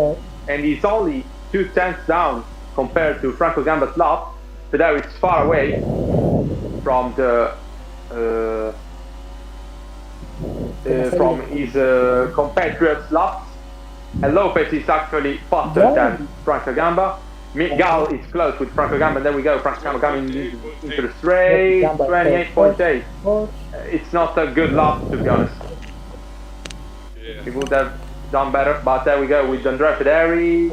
he's only 2 tenths down compared to Franco Gamba's lap. Federi is far away from the from his compatriots' laps, and Lopez is actually faster than Franco Gamba. Gal is close with Franco Gamba. There we go, Franco Gamba coming into the straight, 28.8. It's not a good lap, to be honest. He would have done better, but there we go with Andrea Federi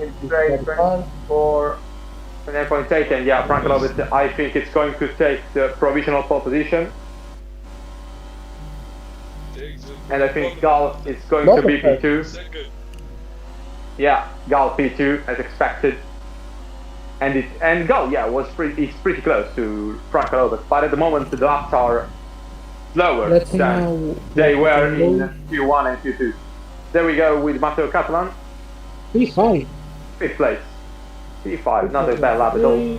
in straight 24, 29.8, and yeah, Franco Lopez, I think it's going to take the provisional pole position. And I think Gal is going to be P2. Yeah, Gal P2 as expected. And Gal, yeah, is pretty close to Franco Lopez, but at the moment the laps are slower than they were in Q1 and Q2. There we go with Matteo Catalan. P5. 5th place. P5, not a bad lap at all.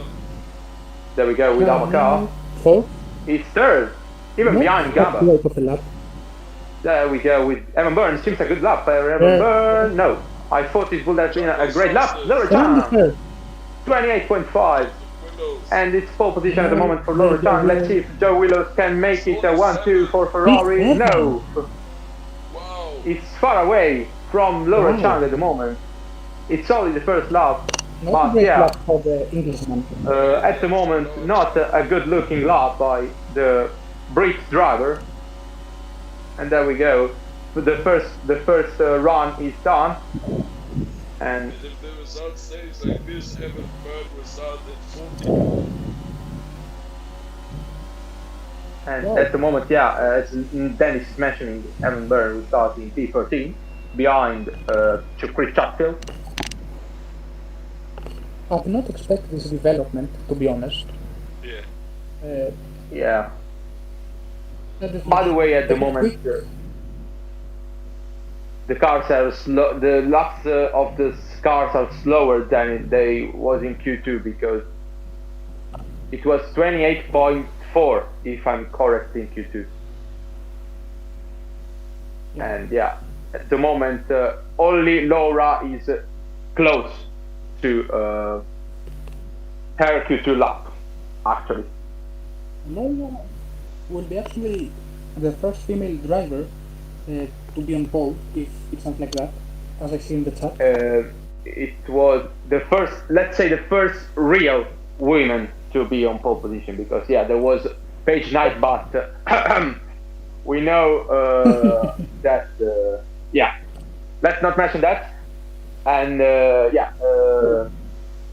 There we go with Abakar. 4th. He's 3rd, even behind Gamba. There we go with Evan Byrne. Seems a good lap for Evan Byrne. No, I thought it would have been a great lap. Loretan, 28.5. And it's pole position at the moment for Loretan. Let's see if Joe Willows can make it a 1-2 for Ferrari. No. It's far away from Loretan at the moment. It's only the first lap. But yeah, for the Englishman. at the moment, not a good looking lap by the Brit driver. And there we go. The first run is done. And if the result stays like this, Evan Byrne will start at 40. And at the moment, yeah, as Dennis is mentioning, Evan Byrne will start in P13 behind Chris Chatfield. I did not expect this development, to be honest. Yeah. Yeah. By the way, at the moment, the cars are the laps of the cars are slower than they was in Q2 because it was 28.4 if I'm correct in Q2. And yeah, at the moment only Laura is close to her Q2 lap actually. Laura will be actually the first female driver to be on pole, if it's not like that, as I see in the chat. It was the first, let's say the first real woman to be on pole position, because yeah, there was Paige Knight, but we know that yeah, let's not mention that. And yeah,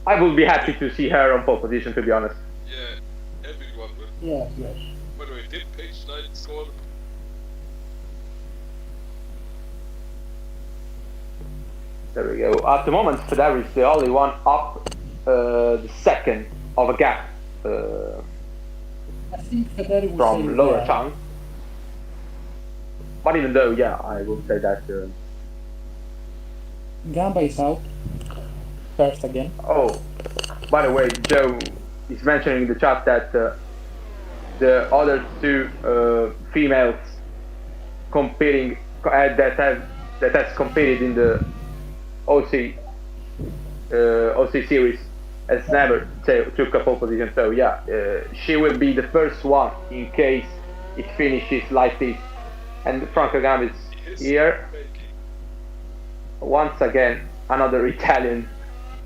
I will be happy to see her on pole position, to be honest. Yeah, everyone will. Yes, yes. By the way, did Paige Knight score? There we go. At the moment, Federi is the only one up the second of a gap I think Federi will from Laura Chang. But even though, yeah, I will say that. Gamba is out first again. Oh, by the way, Joe is mentioning in the chat that the other two females competing that has competed in the OC series has never took a pole position. So yeah, she will be the first one in case it finishes like this. And Franco Gamba is here once again, another Italian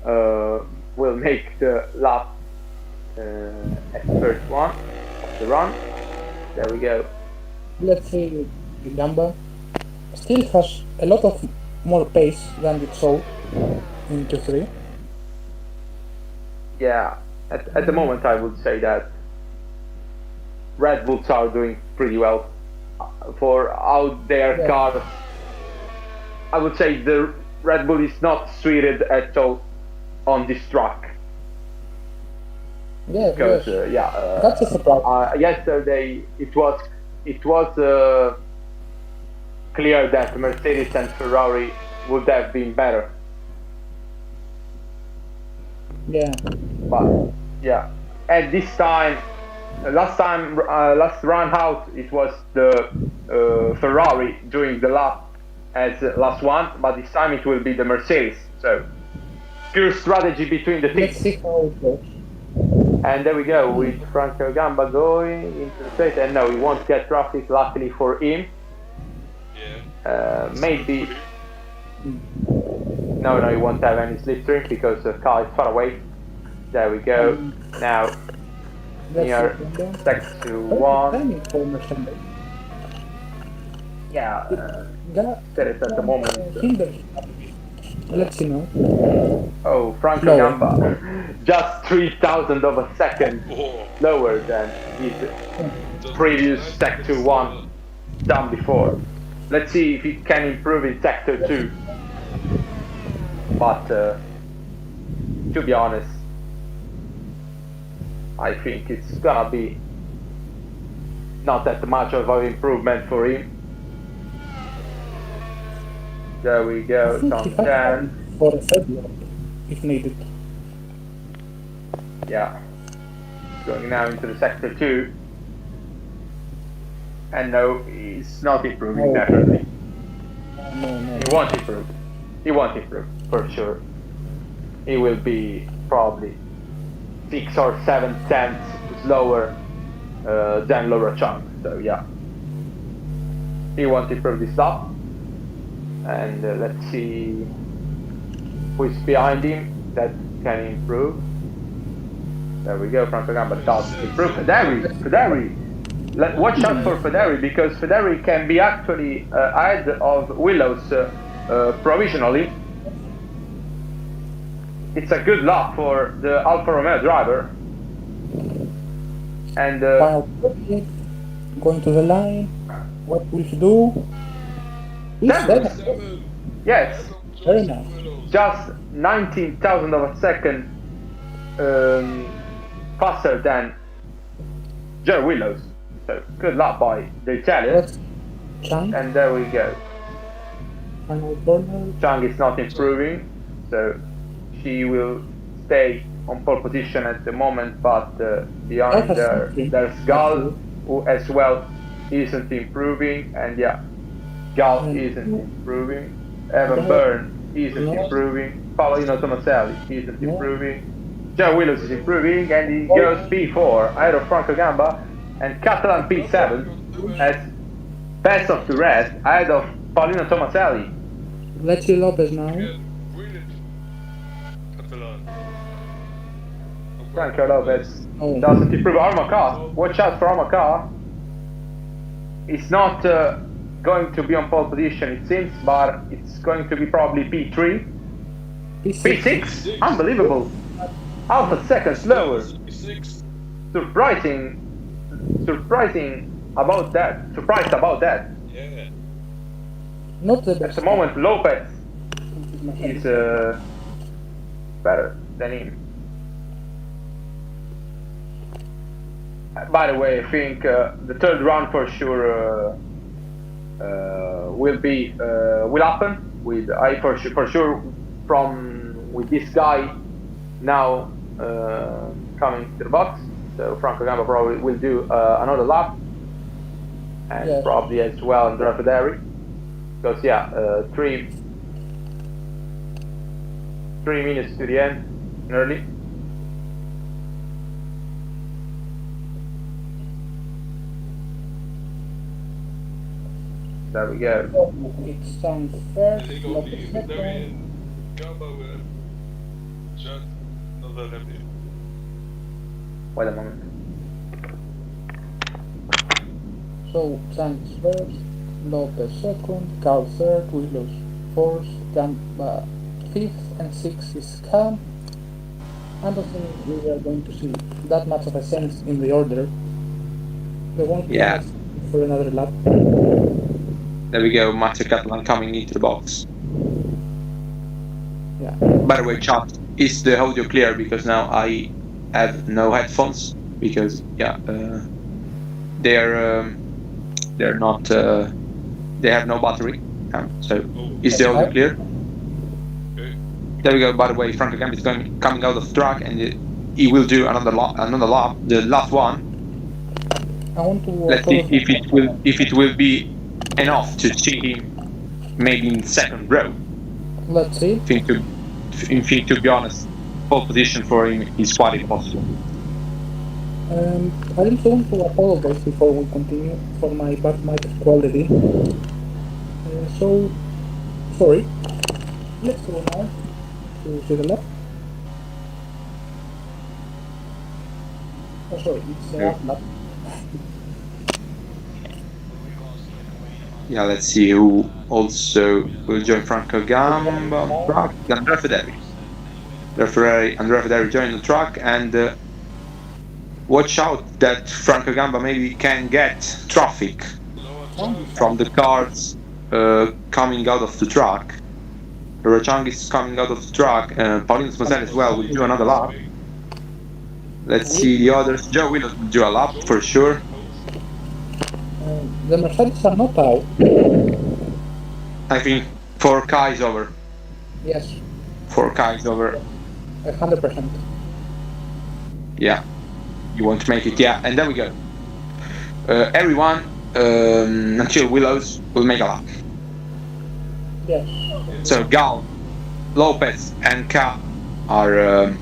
will make the lap at the first one of the run. There we go. Let's see, Gamba still has a lot of more pace than it showed in Q3. Yeah, at the moment I would say that Red Bulls are doing pretty well for out their car. I would say the Red Bull is not suited at all on this track. Yeah, Because yes. That's a surprise. Yesterday it was clear that Mercedes and Ferrari would have been better. Yeah. But yeah, at this time, last run out, it was the Ferrari doing the lap as last one, but this time it will be the Mercedes. So pure strategy between the Let's teams. see how it goes. And there we go with Franco Gamba going into the straight, and no, he won't get traffic. Luckily for him. Yeah. Maybe. No, he won't have any slipstream because the car is far away. There we go. Now, near sector 1. Yeah, there is at the moment. Let's see now. Oh, Franco Gamba, just 3,000 of a second lower than his previous sector 1 done before. Let's see if he can improve in sector 2. But to be honest, I think it's gonna be not that much of an improvement for him. There we go, top 10. For a sidewalk, if needed. Yeah. Going now into the sector 2. And no, he's not improving, definitely. No. He won't improve. He won't improve, for sure. He will be probably 6 or 7 tenths slower than Laura Chung. So yeah, he won't improve this lap. And let's see who is behind him that can improve. There we go, Franco Gamba does improve. Federi. Watch out for Federi, because Federi can be actually ahead of Willows provisionally. It's a good lap for the Alfa Romeo driver. And going to the line, what will he do? Yes, very nice. Just 19,000 of a second faster than Joe Willows. So good luck by the Italian. And there we go. Chang is not improving, so she will stay on pole position at the moment, but behind there's Gal, who as well isn't improving, and yeah, Gal isn't improving. Evan Byrne isn't improving. Paolino Tomaselli isn't improving. Joe Willows is improving, and he goes P4 ahead of Franco Gamba, and Catalan P7 as best of the rest ahead of Paolino Tomaselli. Let's see Lopez now. Franco Lopez doesn't improve. Armacar, watch out for Armacar. It's not going to be on pole position, it seems, but it's going to be probably P3. P6? Unbelievable. Half a second slower. Surprising about that. Surprised about that. Yeah. Not the best. At the moment, Lopez is better than him. By the way, I think the third round for sure will happen with for sure with this guy now coming to the box. So Franco Gamba probably will do another lap, and probably as well Andrea Federi, because yeah, 3 minutes to the end, nearly. There we go. It sounds first. Shot. Another lap in. Wait a moment. So Chang is first, Lopez second, Carl third, Willows fourth, Gamba fifth, and sixth is Khan. I don't think we are going to see that much of a change in the order. There won't be Yeah. much for another lap. There we go, Master Catalan coming into the box. Yeah. By the way, chat, is the audio clear? Because now I have no headphones because they're not they have no battery. So is the audio clear? Okay. There we go. By the way, Franco Gamba is coming out of the track and he will do another lap, the last one. I want to Let's see if it will be enough to see him maybe in second row. Let's see. To be honest, pole position for him is quite impossible. I just want to apologize before we continue for my bad mic quality. So, sorry. Let's go now to the left. Oh, sorry, it's the last lap. Yeah, let's see who also will join Franco Gamba on the track. Andrea Federi. Andrea Federi joined the track, and watch out that Franco Gamba maybe can get traffic from the cars coming out of the track. Rachang is coming out of the track, Paulino Smazel as well will do another lap. Let's see the others. Joe Willows will do a lap for sure. The Mercedes are not out. I think 4K is over. Yes. 4K is over. 100%. Yeah. You want to make it? Yeah. And then we go. Everyone until Willows will make a lap. Yes. So Gal, Lopez, and Ka are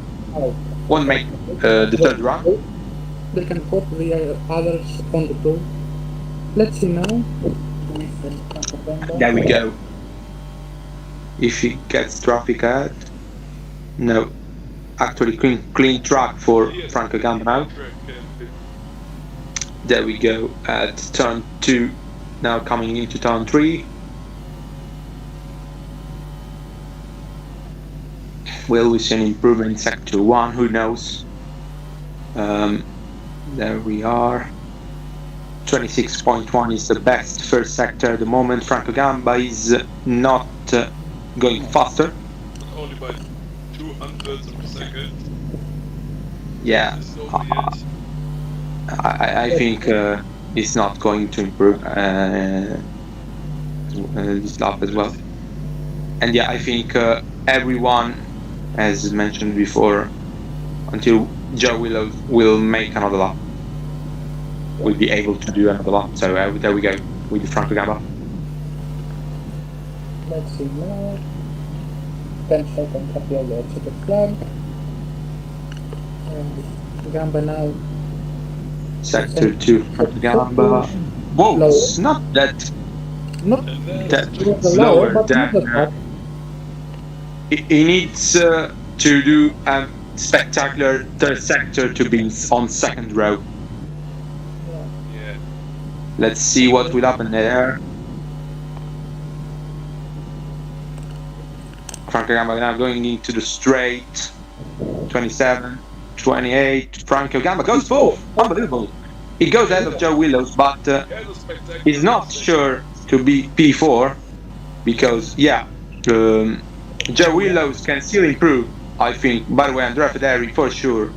won't make the third run. They can put the others on the tool. Let's see now. There we go. If he gets traffic out. No. Actually clean track for Franco Gamba now. There we go at turn 2. Now coming into turn 3. Will we see an improvement in sector 1? Who knows? There we are. 26.1 is the best first sector at the moment. Franco Gamba is not going faster. Only by 200ths of a second. Yeah. I think it's not going to improve this lap as well. And yeah, I think everyone, as mentioned before, until Joe Willows will make another lap, will be able to do another lap. So there we go with Franco Gamba. Let's see now. 10 seconds at the other ticket flag. And Gamba now. Sector 2 Franco Gamba. Whoa, it's not that slower than. He needs to do a spectacular third sector to be on second row. Yeah. Let's see what will happen there. Franco Gamba now going into the straight. 27, 28. Franco Gamba goes fourth. Unbelievable. He goes ahead of Joe Willows, but he's not sure to be P4 because, yeah, Joe Willows can still improve, I think. By the way, Andrea Federi for sure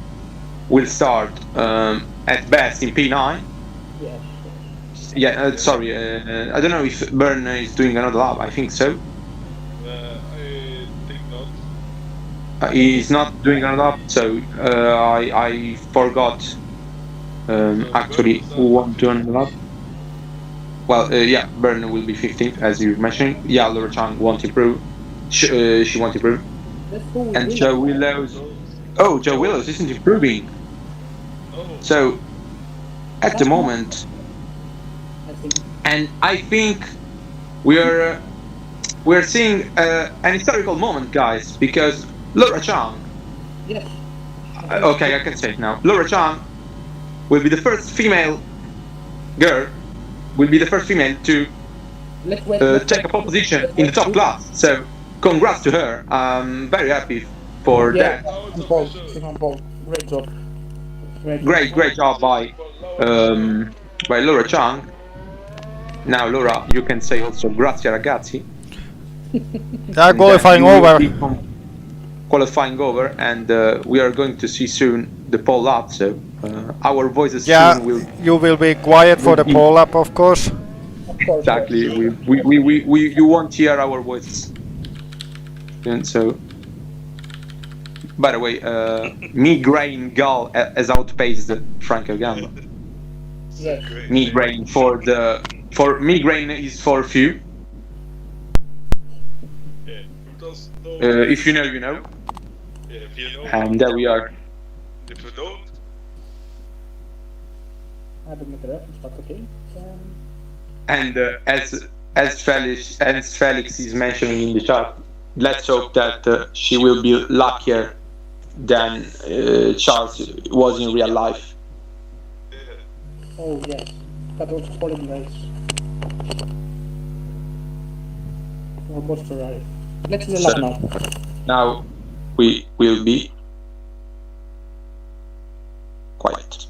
will start at best in P9. Yes. Yeah, sorry, I don't know if Byrne is doing another lap. I think so. I think not. He's not doing another lap, so I forgot actually who won to another lap. Well, yeah, Byrne will be 15th, as you mentioned. Yeah, Laura Chang won't improve. She won't improve. And Joe Willows. Oh, Joe Willows isn't improving. So, at the moment, and I think we're seeing an historical moment, guys, because Laura Chang Yes. Okay, I can say it now. Laura Chang will be the first female girl, will be the first female to Let's wait. take a pole position in the top class. So, congrats to her. I'm very happy for Yeah, that. Now it's I'm bold. official. I'm bold. Great job. Great job. Great job by Laura Chang. Now, Laura, you can say also grazie ragazzi. Yeah, And then qualifying you will over. be qualifying over, and we are going to see soon the pole up. So our voices Yeah, soon will you will be quiet for the be pole up, of course. Of course. exactly. You won't hear our voices. And so, by the way, Migraine Gal has outpaced Franco Gamba. Yes. Great. Migraine for migraine is for few. Yeah. Who doesn't know? If you know, you know. Yeah, if you know. And there we are. If you don't, I don't make a reference, but okay. And as Felix is mentioning in the chat, let's hope that she will be luckier than Charles was in real life. yeah. Oh yes. That was quality race. Almost arrived. Let's do the lap now. Now we will be quiet.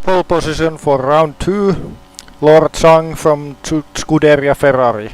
Pole position for round 2. Lord Zhang from Scuderia Ferrari.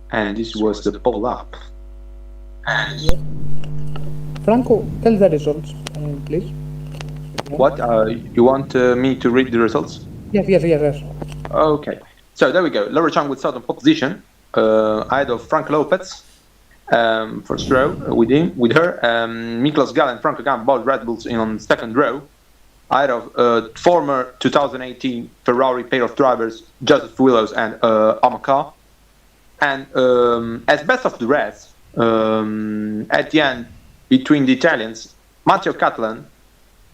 And this was the pole up. And Franco, tell the results, please. what you want me to read the results? Yes. Okay, so there we go. Laura Chang would start on pole position ahead of Frank Lopez. First row with her. Miklos Gall and Franco Gamba, both Red Bulls, in on second row. Ahead of former 2018 Ferrari pair of drivers, Joseph Willows and Amaka. And as best of the rest, at the end, between the Italians, Matteo Catalan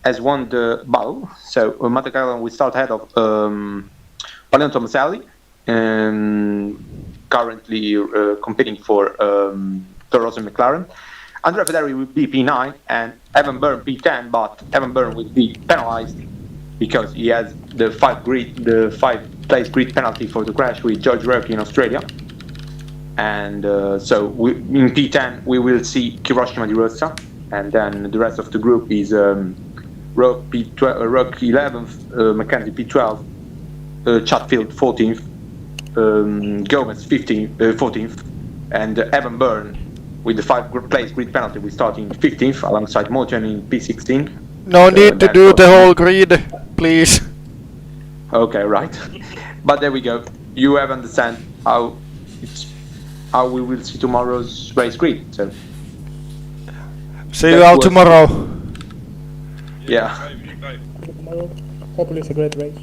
has won the battle. So Monte Carlo will start ahead of Valentino Tomaselli, currently competing for Toro Rosso McLaren. Andrea Federi will be P9 and Evan Byrne P10, but Evan Byrne will be penalized because he has the 5-place grid penalty for the crash with George Russell in Australia. And so in P10 we will see Hiroshima Di Rosa, and then the rest of the group is Rock 11th, Mackenzie P12, Chatfield 14th, Gomez 14th, and Evan Byrne with the 5-place grid penalty will start in 15th alongside Morton in P16. No need to do the whole grid, please. Okay, right. But there we go. You have understand how we will see tomorrow's race grid. So see you all tomorrow. yeah. Bye. Tomorrow, hopefully it's a great race.